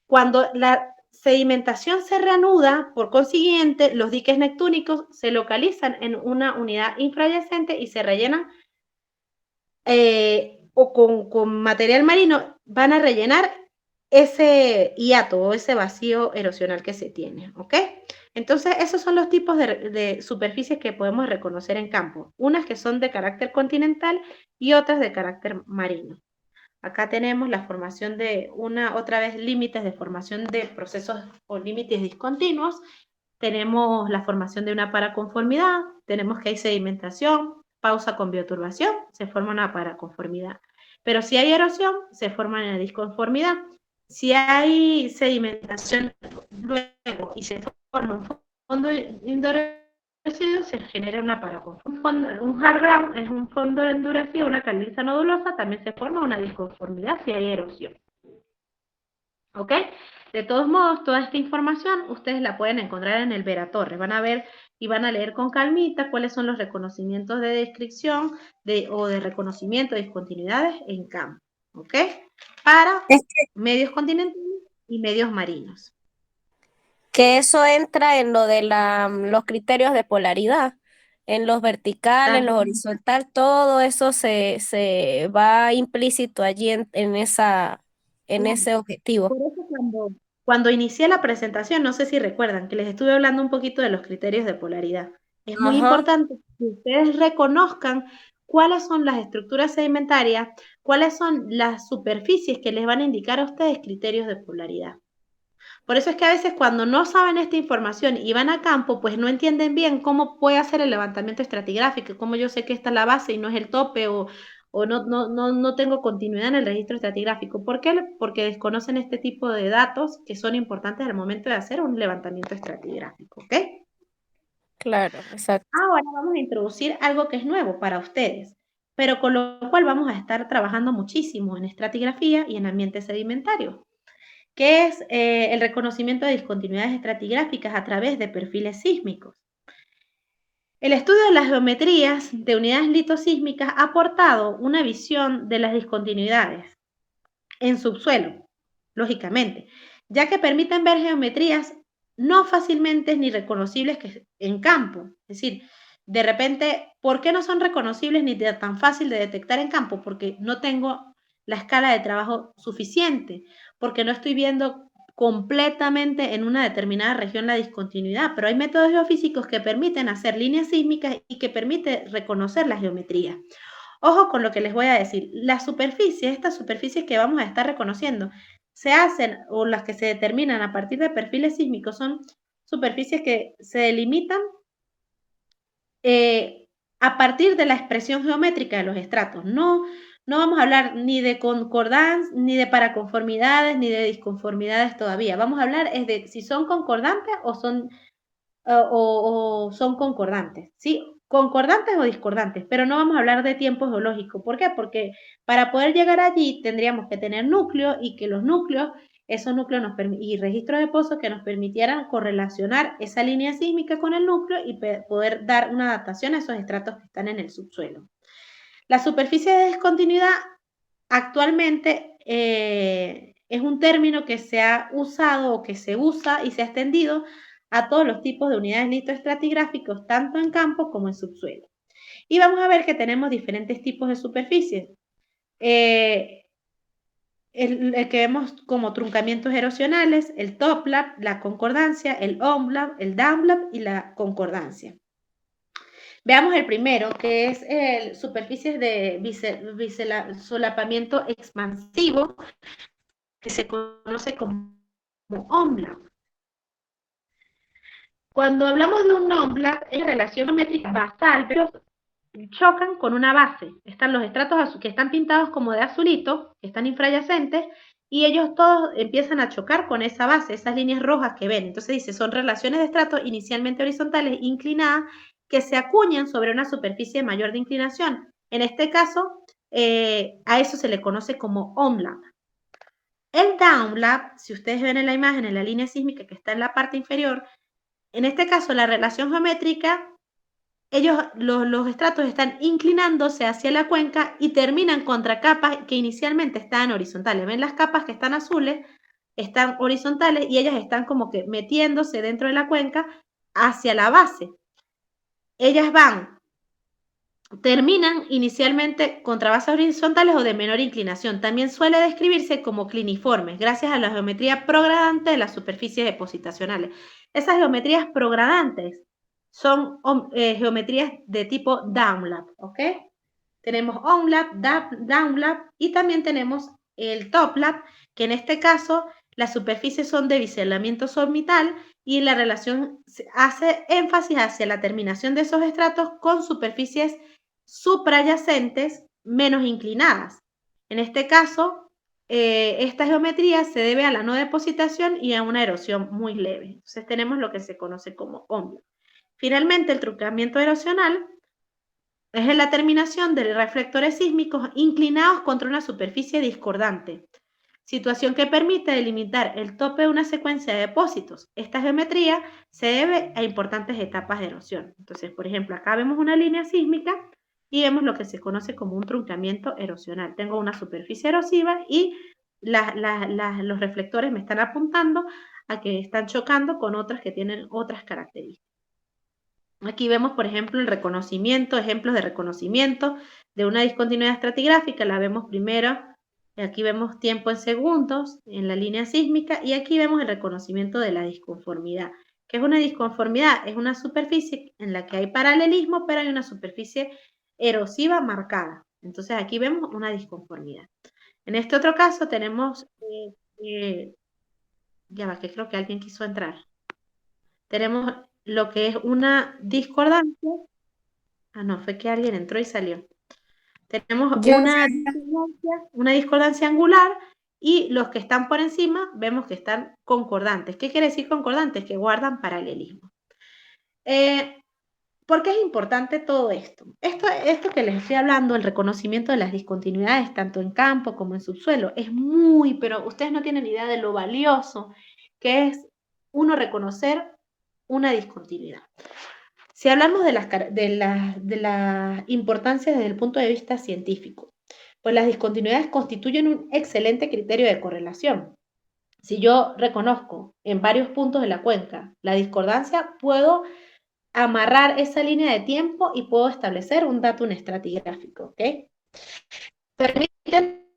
Cuando la sedimentación se reanuda, por consiguiente, los diques neptúnicos se localizan en una unidad infrayacente y se rellenan o con material marino, van a rellenar ese hiato o ese vacío erosional que se tiene, ¿ok? Entonces, esos son los tipos de superficies que podemos reconocer en campo. Unas que son de carácter continental y otras de carácter marino. Acá tenemos la formación de otra vez, límites de formación de procesos o límites discontinuos. Tenemos la formación de una paraconformidad, tenemos que hay sedimentación, pausa con bioturbación, se forma una paraconformidad. Pero si hay erosión, se forma una disconformidad. Si hay sedimentación luego y se forma un fondo endurecido, se genera una paraconformidad. Un hard ground es un fondo endurecido, una caliza nodulosa, también se forma una disconformidad si hay erosión. ¿Ok? De todos modos, toda esta información ustedes la pueden encontrar en el Veratorre. Van a ver y van a leer con calmita cuáles son los reconocimientos de descripción o de reconocimiento de discontinuidades en campo. ¿Ok? Para medios continentales y medios marinos.
Que eso entra en lo de los criterios de polaridad, en los vertical, en los horizontal, todo eso se va implícito allí en ese objetivo.
Por eso cuando inicié la presentación, no sé si recuerdan, que les estuve hablando un poquito de los criterios de polaridad. Es muy importante que ustedes reconozcan cuáles son las estructuras sedimentarias, cuáles son las superficies que les van a indicar a ustedes criterios de polaridad. Por eso es que a veces cuando no saben esta información y van a campo, pues no entienden bien cómo puede hacer el levantamiento estratigráfico, cómo yo sé que esta es la base y no es el tope o no tengo continuidad en el registro estratigráfico. ¿Por qué? Porque desconocen este tipo de datos que son importantes al momento de hacer un levantamiento estratigráfico, ¿ok?
Claro, exacto.
Ahora vamos a introducir algo que es nuevo para ustedes, pero con lo cual vamos a estar trabajando muchísimo en estratigrafía y en ambientes sedimentarios, que es el reconocimiento de discontinuidades estratigráficas a través de perfiles sísmicos. El estudio de las geometrías de unidades litosísmicas ha aportado una visión de las discontinuidades en subsuelo, lógicamente, ya que permiten ver geometrías no fácilmente ni reconocibles en campo. Es decir, de repente, ¿por qué no son reconocibles ni tan fácil de detectar en campo? Porque no tengo la escala de trabajo suficiente, porque no estoy viendo completamente en una determinada región la discontinuidad, pero hay métodos geofísicos que permiten hacer líneas sísmicas y que permiten reconocer la geometría. Ojo con lo que les voy a decir, las superficies, estas superficies que vamos a estar reconociendo, se hacen o las que se determinan a partir de perfiles sísmicos son superficies que se delimitan a partir de la expresión geométrica de los estratos. No vamos a hablar ni de concordancia, ni de paraconformidades, ni de disconformidades todavía. Vamos a hablar es de si son concordantes o son concordantes, ¿sí? Concordantes o discordantes, pero no vamos a hablar de tiempo geológico. ¿Por qué? Porque para poder llegar allí tendríamos que tener núcleos y que esos núcleos y registros de pozos que nos permitieran correlacionar esa línea sísmica con el núcleo y poder dar una adaptación a esos estratos que están en el subsuelo. La superficie de discontinuidad actualmente es un término que se ha usado o que se usa y se ha extendido a todos los tipos de unidades litoestratigráficos, tanto en campo como en subsuelo. Y vamos a ver que tenemos diferentes tipos de superficies. El que vemos como truncamientos erosionales, el toplap, la concordancia, el onlap, el downlap y la concordancia. Veamos el primero, que es superficies de solapamiento expansivo, que se conoce como onlap. Cuando hablamos de un onlap, es relación geométrica basal, pero chocan con una base. Están los estratos que están pintados como de azulito, que están infrayacentes, y ellos todos empiezan a chocar con esa base, esas líneas rojas que ven. Entonces dice, son relaciones de estratos inicialmente horizontales inclinadas que se acuñan sobre una superficie mayor de inclinación. En este caso, a eso se le conoce como onlap. El downlap, si ustedes ven en la imagen, en la línea sísmica que está en la parte inferior, en este caso la relación geométrica los estratos están inclinándose hacia la cuenca y terminan contra capas que inicialmente estaban horizontales. ¿Ven las capas que están azules? Están horizontales y ellas están como que metiéndose dentro de la cuenca hacia la base. Ellas terminan inicialmente contra bases horizontales o de menor inclinación. También suele describirse como cliniformes, gracias a la geometría progradante de las superficies depositacionales. Esas geometrías progradantes son geometrías de tipo downlap, ¿ok? Tenemos onlap, downlap y también tenemos el toplap, que en este caso las superficies son de biselamiento orbital y la relación hace énfasis hacia la terminación de esos estratos con superficies suprayacentes menos inclinadas. En este caso, esta geometría se debe a la no depositación y a una erosión muy leve. Entonces tenemos lo que se conoce como onlap. Finalmente, el truncamiento erosional es la terminación de reflectores sísmicos inclinados contra una superficie discordante, situación que permite delimitar el tope de una secuencia de depósitos. Esta geometría se debe a importantes etapas de erosión. Entonces, por ejemplo, acá vemos una línea sísmica y vemos lo que se conoce como un truncamiento erosional. Tengo una superficie erosiva y los reflectores me están apuntando a que están chocando con otras que tienen otras características. Aquí vemos, por ejemplo, el reconocimiento, ejemplos de reconocimiento de una discontinuidad estratigráfica. La vemos primero, aquí vemos tiempo en segundos en la línea sísmica y aquí vemos el reconocimiento de la disconformidad. ¿Qué es una disconformidad? Es una superficie en la que hay paralelismo, pero hay una superficie erosiva marcada. Entonces aquí vemos una disconformidad. En este otro caso tenemos, ya va, que creo que alguien quiso entrar. Tenemos lo que es una discordancia. Ah, no, fue que alguien entró y salió. Tenemos
Yo,
una discordancia angular y los que están por encima vemos que están concordantes. ¿Qué quiere decir concordantes? Que guardan paralelismo. ¿Por qué es importante todo esto? Esto que les estoy hablando, el reconocimiento de las discontinuidades tanto en campo como en subsuelo, es muy, pero ustedes no tienen idea de lo valioso que es uno reconocer una discontinuidad. Si hablamos de la importancia desde el punto de vista científico, pues las discontinuidades constituyen un excelente criterio de correlación. Si yo reconozco en varios puntos de la cuenca la discordancia, puedo amarrar esa línea de tiempo y puedo establecer un dato estratigráfico, ¿ok? Permiten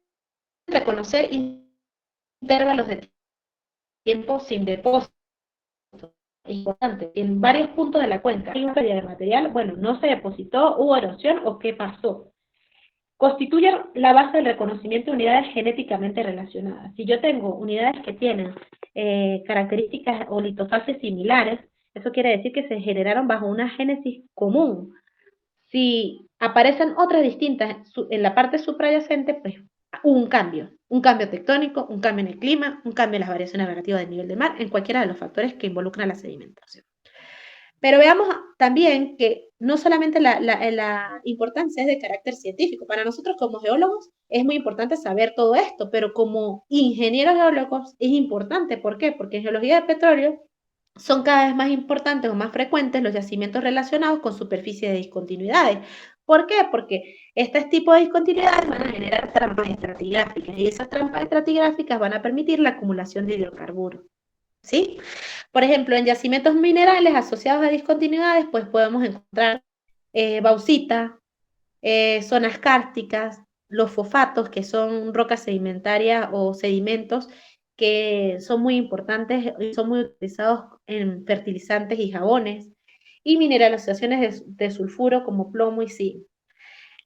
reconocer intervalos de tiempo sin depósito. Es importante, en varios puntos de la cuenca hay una pérdida de material, bueno, no se depositó, hubo erosión o qué pasó. Constituyen la base del reconocimiento de unidades genéticamente relacionadas. Si yo tengo unidades que tienen características o litofases similares, eso quiere decir que se generaron bajo una génesis común. Si aparecen otras distintas en la parte suprayacente, pues un cambio tectónico, un cambio en el clima, un cambio en las variaciones relativas del nivel del mar, en cualquiera de los factores que involucran la sedimentación. Pero veamos también que no solamente la importancia es de carácter científico. Para nosotros como geólogos es muy importante saber todo esto, pero como ingenieros geólogos es importante. ¿Por qué? Porque en geología de petróleo son cada vez más importantes o más frecuentes los yacimientos relacionados con superficie de discontinuidades. ¿Por qué? Porque estos tipos de discontinuidades van a generar trampas estratigráficas y esas trampas estratigráficas van a permitir la acumulación de hidrocarburos. ¿Sí? Por ejemplo, en yacimientos minerales asociados a discontinuidades, pues podemos encontrar bauxita, zonas cársticas, los fosfatos, que son rocas sedimentarias o sedimentos que son muy importantes y son muy utilizados en fertilizantes y jabones, y mineralizaciones de sulfuro como plomo y zinc.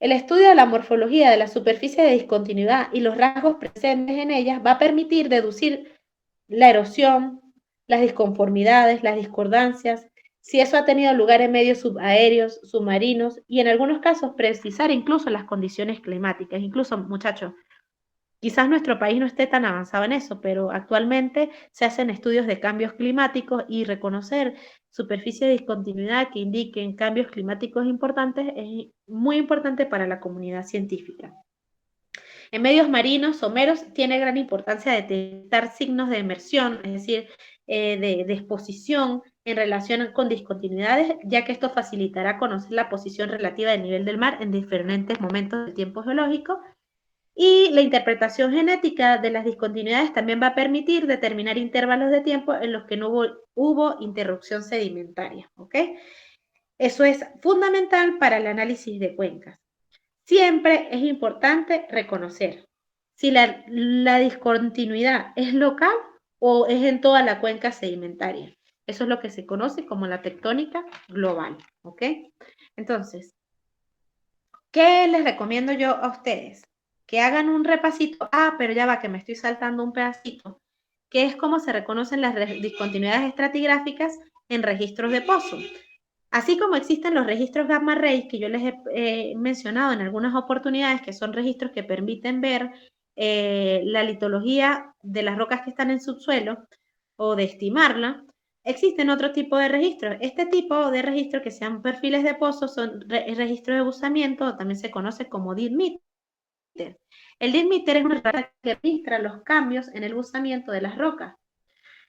El estudio de la morfología de la superficie de discontinuidad y los rasgos presentes en ellas va a permitir deducir la erosión, las disconformidades, las discordancias, si eso ha tenido lugar en medios subaéreos, submarinos y en algunos casos precisar incluso las condiciones climáticas. Incluso, muchachos, quizás nuestro país no esté tan avanzado en eso, pero actualmente se hacen estudios de cambios climáticos y reconocer superficie de discontinuidad que indiquen cambios climáticos importantes es muy importante para la comunidad científica. En medios marinos someros tiene gran importancia detectar signos de emersión, es decir, de exposición en relación con discontinuidades, ya que esto facilitará conocer la posición relativa del nivel del mar en diferentes momentos del tiempo geológico. Y la interpretación genética de las discontinuidades también va a permitir determinar intervalos de tiempo en los que no hubo interrupción sedimentaria, ¿ok? Eso es fundamental para el análisis de cuencas. Siempre es importante reconocer si la discontinuidad es local o es en toda la cuenca sedimentaria. Eso es lo que se conoce como la tectónica global, ¿ok? Entonces, ¿qué les recomiendo yo a ustedes? Que hagan un repasito. Ah, pero ya va, que me estoy saltando un pedacito, que es cómo se reconocen las discontinuidades estratigráficas en registros de pozo. Así como existen los registros gamma ray, que yo les he mencionado en algunas oportunidades, que son registros que permiten ver la litología de las rocas que están en subsuelo o de estimarla, existen otro tipo de registros. Este tipo de registros, que sean perfiles de pozo, son registros de buzamiento, o también se conoce como DIRMIT. El DIRMITER es una herramienta que registra los cambios en el buzamiento de las rocas.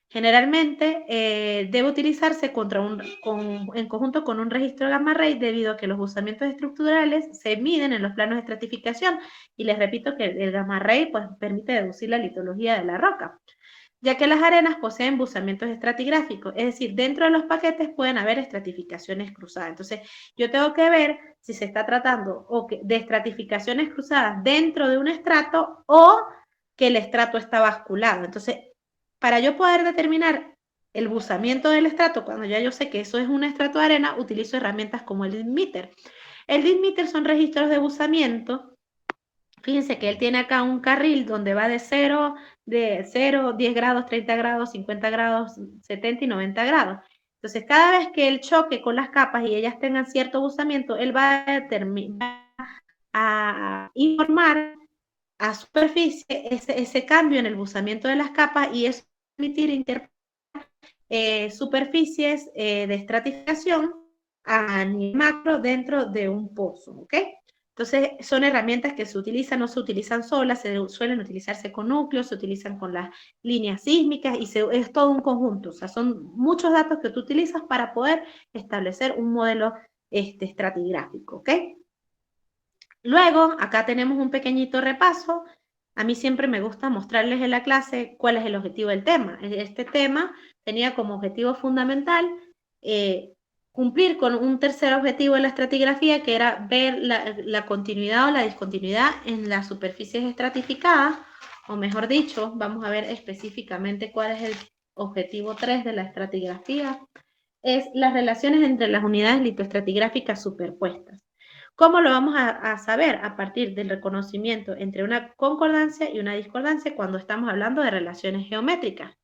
Generalmente debe utilizarse en conjunto con un registro gamma ray, debido a que los buzamientos estructurales se miden en los planos de estratificación, y les repito que el gamma ray pues, permite deducir la litología de la roca, ya que las arenas poseen buzamientos estratigráficos, es decir, dentro de los paquetes pueden haber estratificaciones cruzadas. Entonces, yo tengo que ver si se está tratando de estratificaciones cruzadas dentro de un estrato o que el estrato está basculado. Entonces, para yo poder determinar el buzamiento del estrato, cuando ya yo sé que eso es un estrato de arena, utilizo herramientas como el DIMMITER. El DIMMITER son registros de buzamiento. Fíjense que él tiene acá un carril donde va de 0, 10 grados, 30 grados, 50 grados, 70 y 90 grados. Entonces, cada vez que él choque con las capas y ellas tengan cierto buzamiento, él va a informar a superficie ese cambio en el buzamiento de las capas, y eso va a permitir interpretar superficies de estratificación a nivel macro dentro de un pozo, ¿ok? Entonces, son herramientas que se utilizan, no se utilizan solas, suelen utilizarse con núcleos, se utilizan con las líneas sísmicas, y es todo un conjunto. O sea, son muchos datos que tú utilizas para poder establecer un modelo estratigráfico, ¿ok? Luego, acá tenemos un pequeñito repaso. A mí siempre me gusta mostrarles en la clase cuál es el objetivo del tema. Este tema tenía como objetivo fundamental cumplir con un tercer objetivo de la estratigrafía, que era ver la continuidad o la discontinuidad en las superficies estratificadas, o mejor dicho, vamos a ver específicamente cuál es el objetivo 3 de la estratigrafía, es las relaciones entre las unidades litoestratigráficas superpuestas. ¿Cómo lo vamos a saber? A partir del reconocimiento entre una concordancia y una discordancia cuando estamos hablando de relaciones geométricas.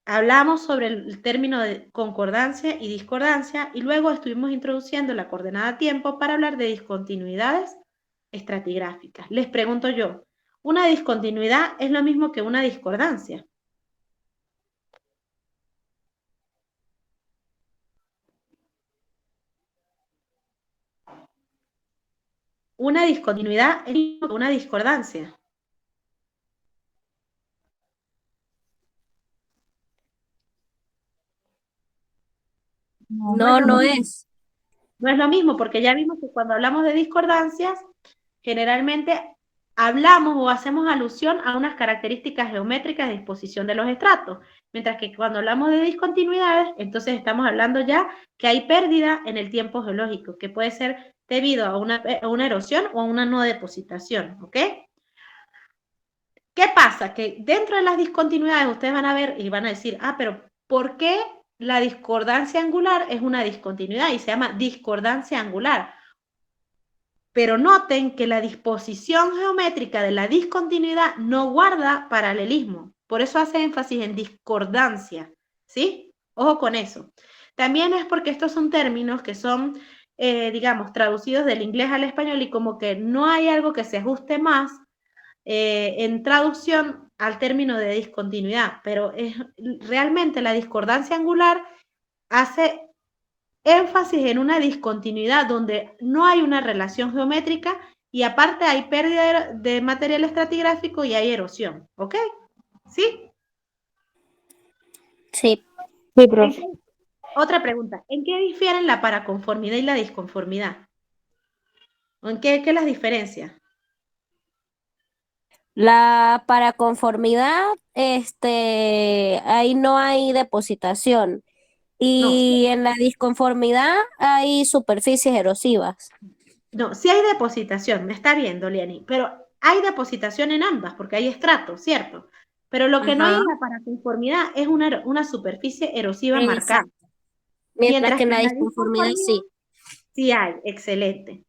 Hablamos sobre el término de concordancia y discordancia, y luego estuvimos introduciendo la coordenada tiempo para hablar de discontinuidades estratigráficas. Les pregunto yo, ¿una discontinuidad es lo mismo que una discordancia? Una discontinuidad es lo mismo que una discordancia.
No, no es.
No es lo mismo, porque ya vimos que cuando hablamos de discordancias, generalmente hablamos o hacemos alusión a unas características geométricas de disposición de los estratos, mientras que cuando hablamos de discontinuidades, entonces estamos hablando ya que hay pérdida en el tiempo geológico, que puede ser debido a una erosión o a una no depositación, ¿ok? ¿Qué pasa? Que dentro de las discontinuidades ustedes van a ver y van a decir, ah, pero ¿por qué la discordancia angular es una discontinuidad y se llama discordancia angular? Pero noten que la disposición geométrica de la discontinuidad no guarda paralelismo. Por eso hace énfasis en discordancia, ¿sí? Ojo con eso. También es porque estos son términos que son, digamos, traducidos del inglés al español, y como que no hay algo que se ajuste más en traducción al término de discontinuidad, pero realmente la discordancia angular hace énfasis en una discontinuidad donde no hay una relación geométrica, y aparte hay pérdida de material estratigráfico y hay erosión, ¿ok? ¿Sí?
Sí.
Sí, profe.
Otra pregunta, ¿en qué difieren la paraconformidad y la disconformidad? ¿O en qué las diferencia?
La paraconformidad, ahí no hay depositación.
No,
Y en la disconformidad hay superficies erosivas.
no, sí hay depositación, me está viendo, Liani, pero hay depositación en ambas, porque hay estratos, ¿cierto? Pero lo que no hay
Ajá,
en la paraconformidad es una superficie erosiva marcada,
exacto. Mientras
mientras
que en
que
la
en la
disconformidad
disconformidad
sí.
sí hay, excelente.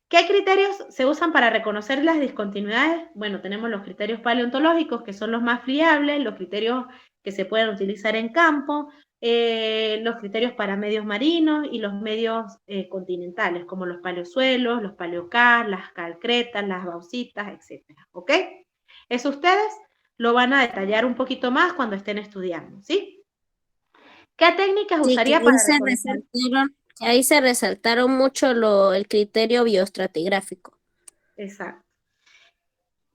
¿Qué criterios se usan para reconocer las discontinuidades? Bueno, tenemos los criterios paleontológicos, que son los más fiables, los criterios que se pueden utilizar en campo, los criterios para medios marinos y los medios continentales, como los paleosuelos, los paleocars, las calcretas, las bauxitas, etcétera. ¿Ok? Eso ustedes lo van a detallar un poquito más cuando estén estudiando, ¿sí? ¿Qué técnicas
Sí,
usaría para reconocer?
que ahí se resaltaron mucho el criterio bioestratigráfico.
Exacto.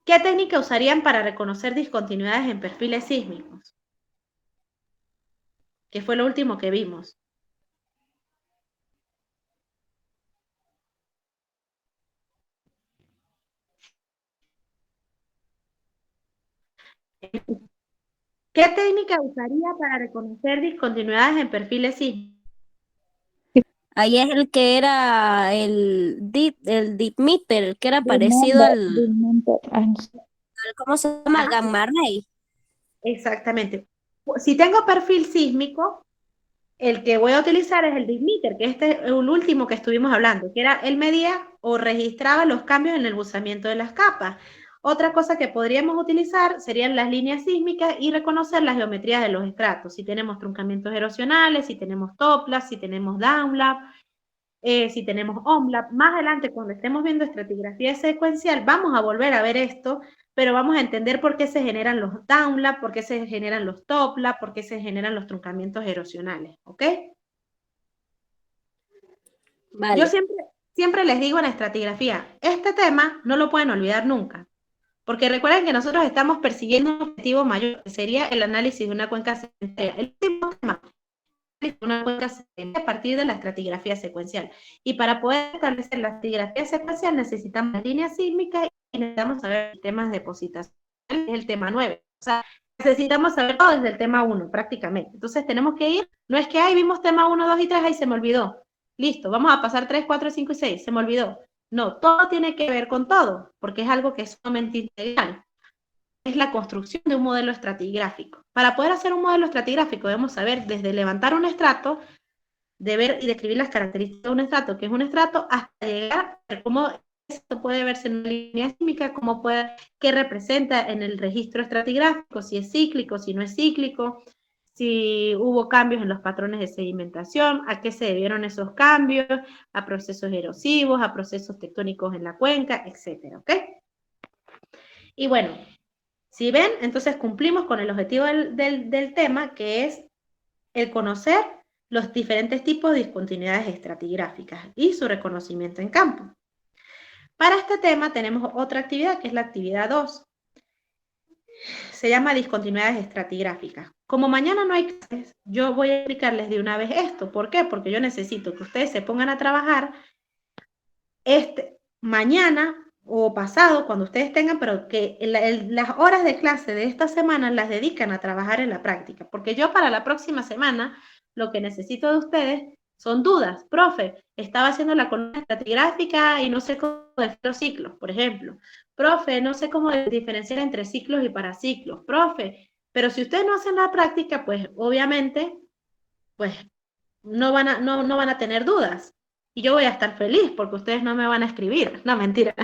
¿Qué técnica usarían para reconocer discontinuidades en perfiles sísmicos? Que fue lo último que vimos. ¿Qué técnica usaría para reconocer discontinuidades en perfiles sísmicos?
Ahí es el que era el deep meter, el que era parecido
Remember.
¿cómo se llama? Al
Ajá,
gamma ray.
exactamente. Si tengo perfil sísmico, el que voy a utilizar es el Digmeter, que este es el último que estuvimos hablando, que era, él medía o registraba los cambios en el buzamiento de las capas. Otra cosa que podríamos utilizar serían las líneas sísmicas y reconocer las geometrías de los estratos, si tenemos truncamientos erosionales, si tenemos toplas, si tenemos downlap, si tenemos OMLAP. Más adelante, cuando estemos viendo estratigrafía secuencial, vamos a volver a ver esto, pero vamos a entender por qué se generan los downlap, por qué se generan los toplap, por qué se generan los truncamientos erosionales, ¿ok? Yo
Vale.
siempre les digo en estratigrafía, este tema no lo pueden olvidar nunca, porque recuerden que nosotros estamos persiguiendo un objetivo mayor, que sería el análisis de una cuenca sedentaria. El último tema es una cuenca sedentaria a partir de la estratigrafía secuencial. Y para poder establecer la estratigrafía secuencial necesitamos líneas sísmicas y necesitamos saber temas de depositación, es el tema 9. O sea, necesitamos saber todo desde el tema 1, prácticamente. Entonces tenemos que ir, no es que, ay, vimos tema 1, 2 y 3, ahí se me olvidó. Listo, vamos a pasar 3, 4, 5 y 6, se me olvidó. No, todo tiene que ver con todo, porque es algo que es sumamente integral. Es la construcción de un modelo estratigráfico. Para poder hacer un modelo estratigráfico debemos saber desde levantar un estrato, de ver y describir las características de un estrato, que es un estrato, hasta llegar a ver cómo esto puede verse en una línea sísmica, qué representa en el registro estratigráfico, si es cíclico, si no es cíclico, si hubo cambios en los patrones de sedimentación, a qué se debieron esos cambios, a procesos erosivos, a procesos tectónicos en la cuenca, etcétera, ¿ok? Y bueno, si ven, entonces cumplimos con el objetivo del tema, que es el conocer los diferentes tipos de discontinuidades estratigráficas y su reconocimiento en campo. Para este tema tenemos otra actividad, que es la actividad 2. Se llama discontinuidades estratigráficas. Como mañana no hay clases, yo voy a explicarles de una vez esto. ¿Por qué? Porque yo necesito que ustedes se pongan a trabajar mañana o pasado, cuando ustedes tengan, pero que las horas de clase de esta semana las dedican a trabajar en la práctica, porque yo para la próxima semana lo que necesito de ustedes son dudas. Profe, estaba haciendo la columna estratigráfica y no sé cómo definir los ciclos, por ejemplo. Profe, no sé cómo diferenciar entre ciclos y paraciclos. Profe, pero si ustedes no hacen la práctica, pues obviamente, pues no van a tener dudas. Y yo voy a estar feliz porque ustedes no me van a escribir. No, mentira.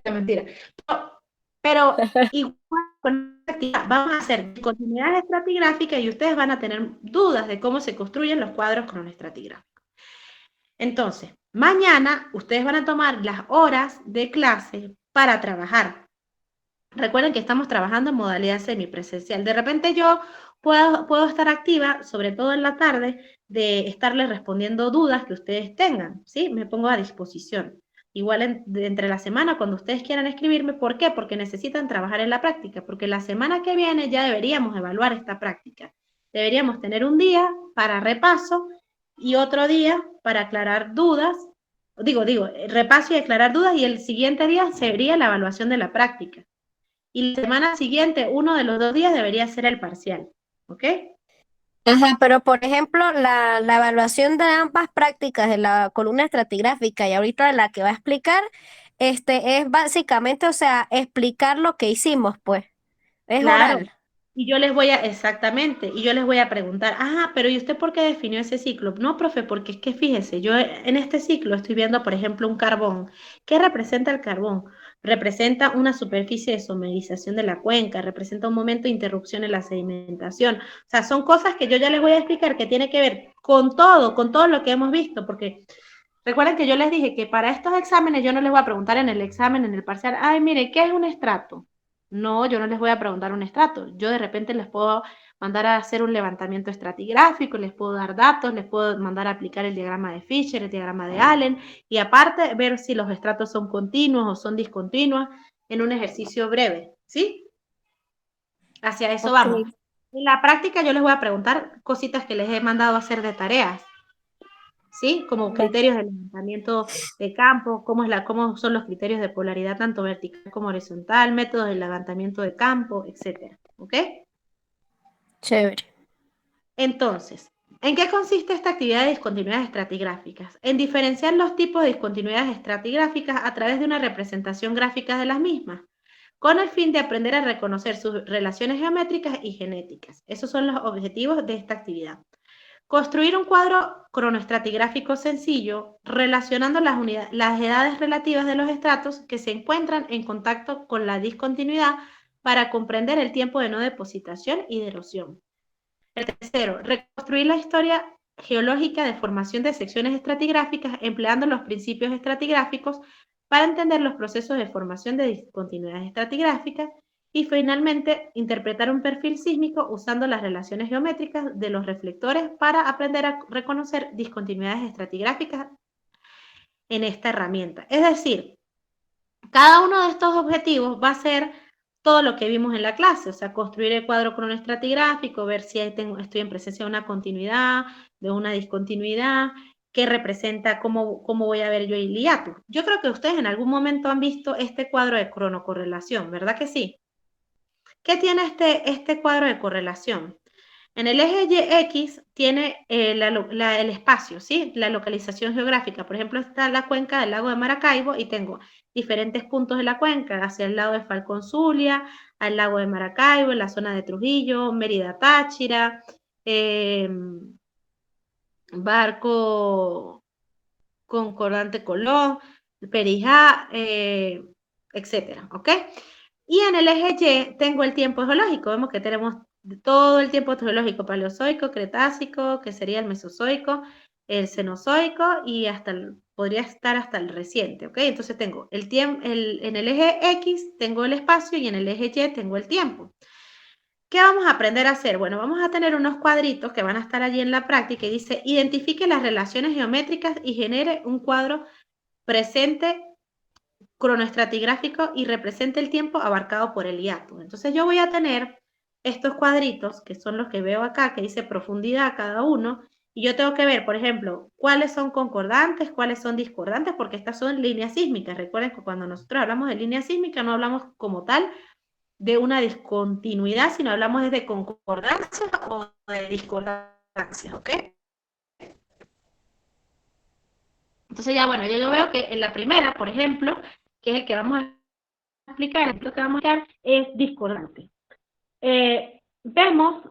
Mentira. Pero igual con esta actividad vamos a hacer continuidades estratigráficas y ustedes van a tener dudas de cómo se construyen los cuadros cronoestratigráficos. Entonces, mañana ustedes van a tomar las horas de clase para trabajar. Recuerden que estamos trabajando en modalidad semipresencial. De repente yo puedo estar activa, sobre todo en la tarde, de estarles respondiendo dudas que ustedes tengan, ¿sí? Me pongo a disposición. Igual entre la semana, cuando ustedes quieran escribirme, ¿por qué? Porque necesitan trabajar en la práctica, porque la semana que viene ya deberíamos evaluar esta práctica. deberíamos tener un día para repaso y otro día para aclarar dudas. Repaso y aclarar dudas, y el siguiente día sería la evaluación de la práctica. Y la semana siguiente, uno de los 2 días debería ser el parcial, ¿ok?
Ajá, pero por ejemplo, la evaluación de ambas prácticas de la columna estratigráfica y ahorita de la que va a explicar, es básicamente, o sea, explicar lo que hicimos, pues, es
Claro.
oral.
Y yo les exactamente, y yo les voy a preguntar, pero ¿y usted por qué definió ese ciclo? No, profe, porque es que fíjese, yo en este ciclo estoy viendo, por ejemplo, un carbón. ¿Qué representa el carbón? Representa una superficie de somerización de la cuenca, representa un momento de interrupción en la sedimentación. O sea, son cosas que yo ya les voy a explicar que tiene que ver con todo lo que hemos visto, porque recuerden que yo les dije que para estos exámenes yo no les voy a preguntar en el examen, en el parcial, ay, mire, ¿qué es un estrato? No, yo no les voy a preguntar un estrato. Yo de repente les puedo mandar a hacer un levantamiento estratigráfico, les puedo dar datos, les puedo mandar a aplicar el diagrama de Fisher, el diagrama de Allen, y aparte ver si los estratos son continuos o son discontinuos en un ejercicio breve, ¿sí? Hacia eso
Ok,
vamos. En la práctica yo les voy a preguntar cositas que les he mandado a hacer de tareas, ¿sí? Como
vale,
criterios de levantamiento de campo, cómo son los criterios de polaridad tanto vertical como horizontal, métodos de levantamiento de campo, etcétera, ¿ok?
chévere.
Entonces, ¿en qué consiste esta actividad de discontinuidades estratigráficas? En diferenciar los tipos de discontinuidades estratigráficas a través de una representación gráfica de las mismas, con el fin de aprender a reconocer sus relaciones geométricas y genéticas. Esos son los objetivos de esta actividad. Construir un cuadro cronoestratigráfico sencillo relacionando las edades relativas de los estratos que se encuentran en contacto con la discontinuidad para comprender el tiempo de no depositación y de erosión. El tercero, reconstruir la historia geológica de formación de secciones estratigráficas empleando los principios estratigráficos para entender los procesos de formación de discontinuidades estratigráficas. Y finalmente, interpretar un perfil sísmico usando las relaciones geométricas de los reflectores para aprender a reconocer discontinuidades estratigráficas en esta herramienta. Es decir, cada uno de estos objetivos va a ser todo lo que vimos en la clase, o sea, construir el cuadro cronoestratigráfico, ver si estoy en presencia de una continuidad, de una discontinuidad, qué representa, cómo voy a ver yo el hiatus. Yo creo que ustedes en algún momento han visto este cuadro de cronocorrelación, ¿verdad que sí? ¿Qué tiene este cuadro de correlación? En el eje X tiene el espacio, ¿sí? La localización geográfica. Por ejemplo, está la cuenca del lago de Maracaibo y tengo diferentes puntos de la cuenca, hacia el lado de Falcón Zulia, al lago de Maracaibo, en la zona de Trujillo, Mérida Táchira, Barco Concordante Colón, Perijá, etcétera, ¿ok? Y en el eje Y tengo el tiempo geológico. Vemos que tenemos todo el tiempo geológico, paleozoico, cretácico, que sería el mesozoico, el cenozoico y podría estar hasta el reciente, ¿ok? Entonces tengo en el eje X tengo el espacio y en el eje Y tengo el tiempo. ¿Qué vamos a aprender a hacer? Bueno, vamos a tener unos cuadritos que van a estar allí en la práctica y dice, identifique las relaciones geométricas y genere un cuadro presente cronoestratigráfico y represente el tiempo abarcado por el hiatus. Entonces yo voy a tener estos cuadritos, que son los que veo acá, que dice profundidad cada uno, y yo tengo que ver, por ejemplo, cuáles son concordantes, cuáles son discordantes, porque estas son líneas sísmicas. Recuerden que cuando nosotros hablamos de línea sísmica no hablamos como tal de una discontinuidad, sino hablamos de concordancia o de discordancia, ¿ok? Entonces ya, bueno, yo veo que en la primera, por ejemplo, que es el que vamos a explicar, lo que vamos a explicar es discordante.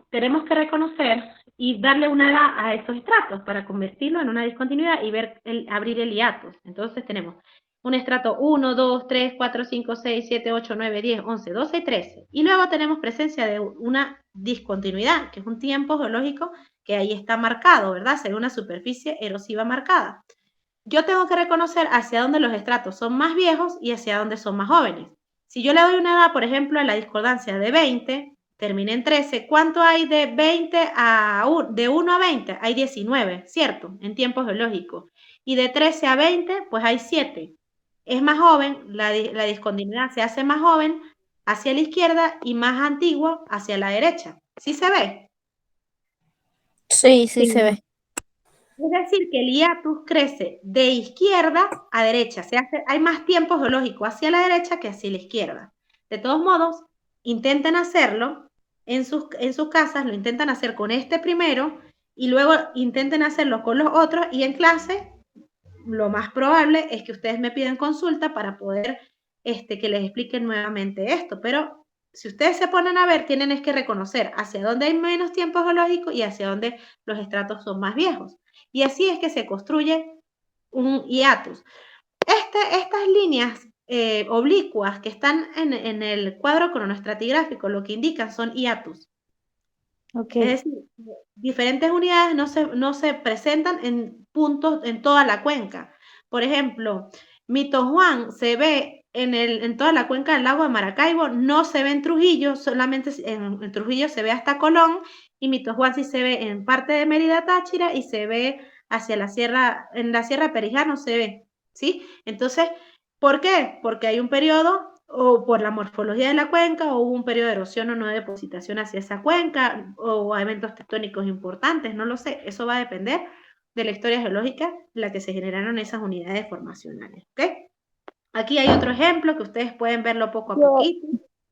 Tenemos que reconocer y darle una edad a esos estratos para convertirlo en una discontinuidad y abrir el hiatus. Entonces tenemos un estrato 1, 2, 3, 4, 5, 6, 7, 8, 9, 10, 11, 12 y 13. Y luego tenemos presencia de una discontinuidad, que es un tiempo geológico que ahí está marcado, ¿verdad? Según una superficie erosiva marcada. Yo tengo que reconocer hacia dónde los estratos son más viejos y hacia dónde son más jóvenes. Si yo le doy una edad, por ejemplo, a la discordancia de 20, termina en 13, ¿cuánto hay de 1 a 20? Hay 19, ¿cierto? En tiempo geológico. Y de 13 a 20, pues hay 7. Es más joven, la discontinuidad se hace más joven hacia la izquierda y más antigua hacia la derecha. ¿Sí se ve?
Sí, sí se
Sí.
ve.
Es decir, que el hiatus crece de izquierda a derecha. Hay más tiempo geológico hacia la derecha que hacia la izquierda. De todos modos, intenten hacerlo en sus casas, lo intentan hacer con este primero y luego intenten hacerlo con los otros y en clase lo más probable es que ustedes me pidan consulta para poder que les expliquen nuevamente esto. Pero si ustedes se ponen a ver, tienen es que reconocer hacia dónde hay menos tiempo geológico y hacia dónde los estratos son más viejos. Y así es que se construye un hiatus. Estas líneas oblicuas que están en el cuadro cronoestratigráfico lo que indican son hiatus.
Ok.
Es decir, diferentes unidades no se presentan en puntos en toda la cuenca. Por ejemplo, Mito Juan se ve en toda la cuenca del lago de Maracaibo, no se ve en Trujillo, solamente en Trujillo se ve hasta Colón, y Mito Juan sí se ve en parte de Mérida Táchira y se ve hacia la sierra, en la Sierra Perijá no se ve, ¿sí? Entonces, ¿por qué? Porque hay un periodo o por la morfología de la cuenca, o hubo un periodo de erosión o no de depositación hacia esa cuenca, o eventos tectónicos importantes, no lo sé, eso va a depender de la historia geológica en la que se generaron esas unidades formacionales, ¿ok? Aquí hay otro ejemplo que ustedes pueden verlo poco a
Yo,
poquito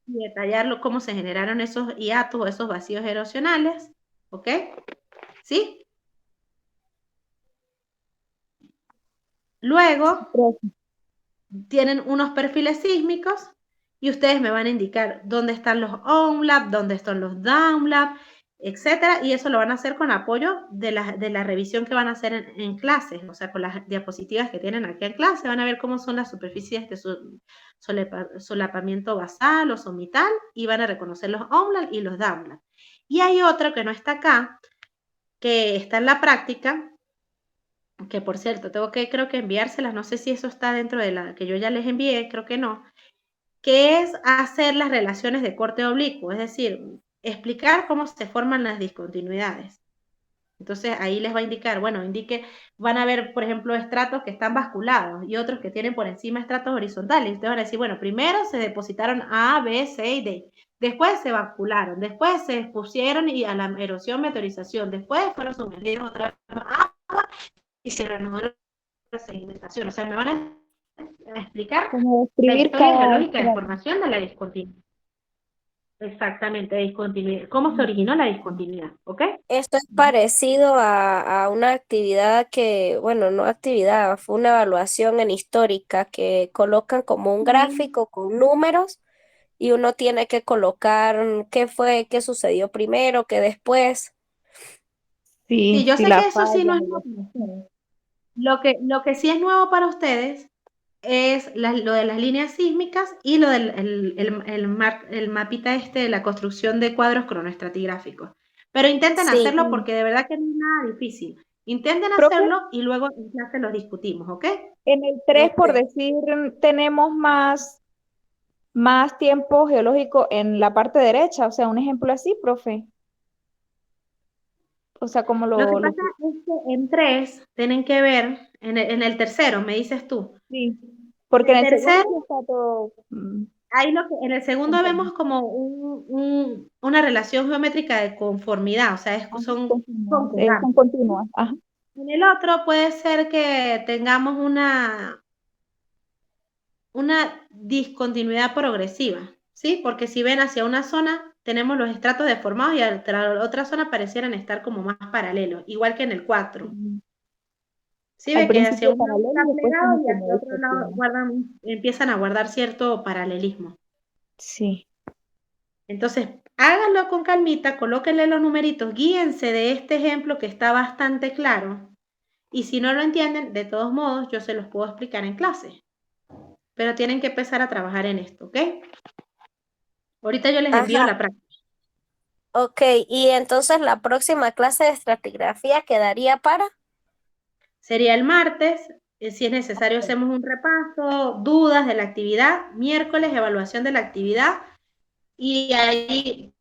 y detallarlo cómo se generaron esos hiatos o esos vacíos erosionales, ¿ok? ¿Sí? Luego,
profe,
tienen unos perfiles sísmicos y ustedes me van a indicar dónde están los onlap, dónde están los downlap, etcétera, y eso lo van a hacer con apoyo de la revisión que van a hacer en clases, o sea, con las diapositivas que tienen aquí en clase, van a ver cómo son las superficies de su solapamiento basal o somital y van a reconocer los onlap y los downlap. Y hay otro que no está acá, que está en la práctica, que por cierto, tengo que creo que enviárselas, no sé si eso está dentro de la que yo ya les envié, creo que no, que es hacer las relaciones de corte oblicuo, es decir, explicar cómo se forman las discontinuidades. Entonces ahí les va a indicar, bueno, van a ver, por ejemplo, estratos que están basculados y otros que tienen por encima estratos horizontales. Y ustedes van a decir, bueno, primero se depositaron A, B, C y D. Después se bascularon, después se expusieron y a la erosión, meteorización, después fueron sumergidos otra vez a agua y se reanudó la sedimentación. O sea, me van a explicar
como
la
describir
historia
cada
geológica de
estrado.
formación de la discontinuidad. Exactamente, discontinuidad. ¿Cómo se originó la discontinuidad? ¿Ok?
Esto es parecido a una actividad que, bueno, no actividad, fue una evaluación en histórica que colocan como un gráfico con números y uno tiene que colocar qué fue, qué sucedió primero, qué después.
Sí,
Sí,
yo
sí,
sé
la
que eso sí no
falla
es
y
nuevo
eso.
para ustedes. Lo que sí es nuevo para ustedes es lo de las líneas sísmicas y lo del el mapita de la construcción de cuadros cronoestratigráficos. Pero intenten
Sí,
hacerlo
Sí.
porque de verdad que no es nada difícil. Intenten
Profe,
hacerlo y luego en clase lo discutimos, ¿ok?
en el 3
ok.
por decir, tenemos más tiempo geológico en la parte derecha, o sea, un ejemplo así, profe. O sea, como
Lo que
lo
pasa es que en tres tienen que ver, en el tercero, me dices tú.
sí,
En
porque en
el
el segundo
tercero,
sí está todo
ahí en el segundo
conforme.
vemos como una relación geométrica de conformidad, o sea,
Ah,
son
continuas,
conjugables.
son continuas. Ajá.
En el otro puede ser que tengamos una discontinuidad progresiva, ¿sí? Porque si ven hacia una zona, tenemos los estratos deformados y a la otra zona parecieran estar como más paralelos, igual que en el 4.
Mm,
Sí,
al
ve que hacia
principio
un lado
paralelo
está
y después
plegado
como
y
que
hacia
me
otro lado
discontinúa.
empiezan a guardar cierto paralelismo.
Sí.
Entonces, háganlo con calmita, colóquenle los numeritos, guíense de este ejemplo que está bastante claro. Y si no lo entienden, de todos modos, yo se los puedo explicar en clase. Pero tienen que empezar a trabajar en esto, ¿ok? Ahorita yo les envío
Ajá,
la práctica.
ok. Y entonces la próxima clase de estratigrafía quedaría para.
Sería el martes, si es necesario hacemos un repaso, dudas de la actividad, miércoles evaluación de la actividad y ahí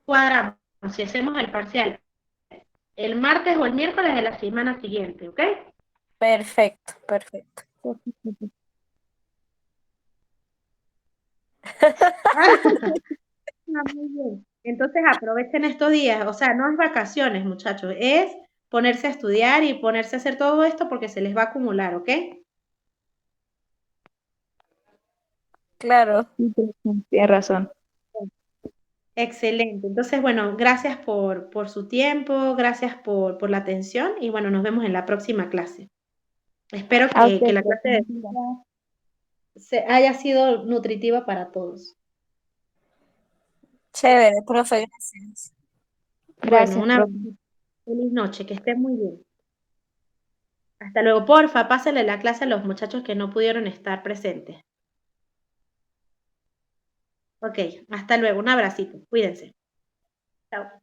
cuadramos si hacemos el parcial el martes o el miércoles de la semana siguiente, ¿ok?
Perfecto, perfecto.
Ah, muy bien. Entonces aprovechen estos días, o sea, no es vacaciones, muchachos, es ponerse a estudiar y ponerse a hacer todo esto porque se les va a acumular, ¿ok?
Claro.
Tienes razón.
Excelente. Entonces, bueno, gracias por su tiempo, gracias por la atención y bueno, nos vemos en la próxima clase. Espero
A
que
usted,
la clase de
profesora.
haya sido nutritiva para todos.
Chévere, profe, gracias.
Bueno,
Gracias,
una
profe.
feliz noche, que estén muy bien. Hasta luego, porfa, pásenle la clase a los muchachos que no pudieron estar presentes. Ok, hasta luego, un abracito, cuídense. Chao.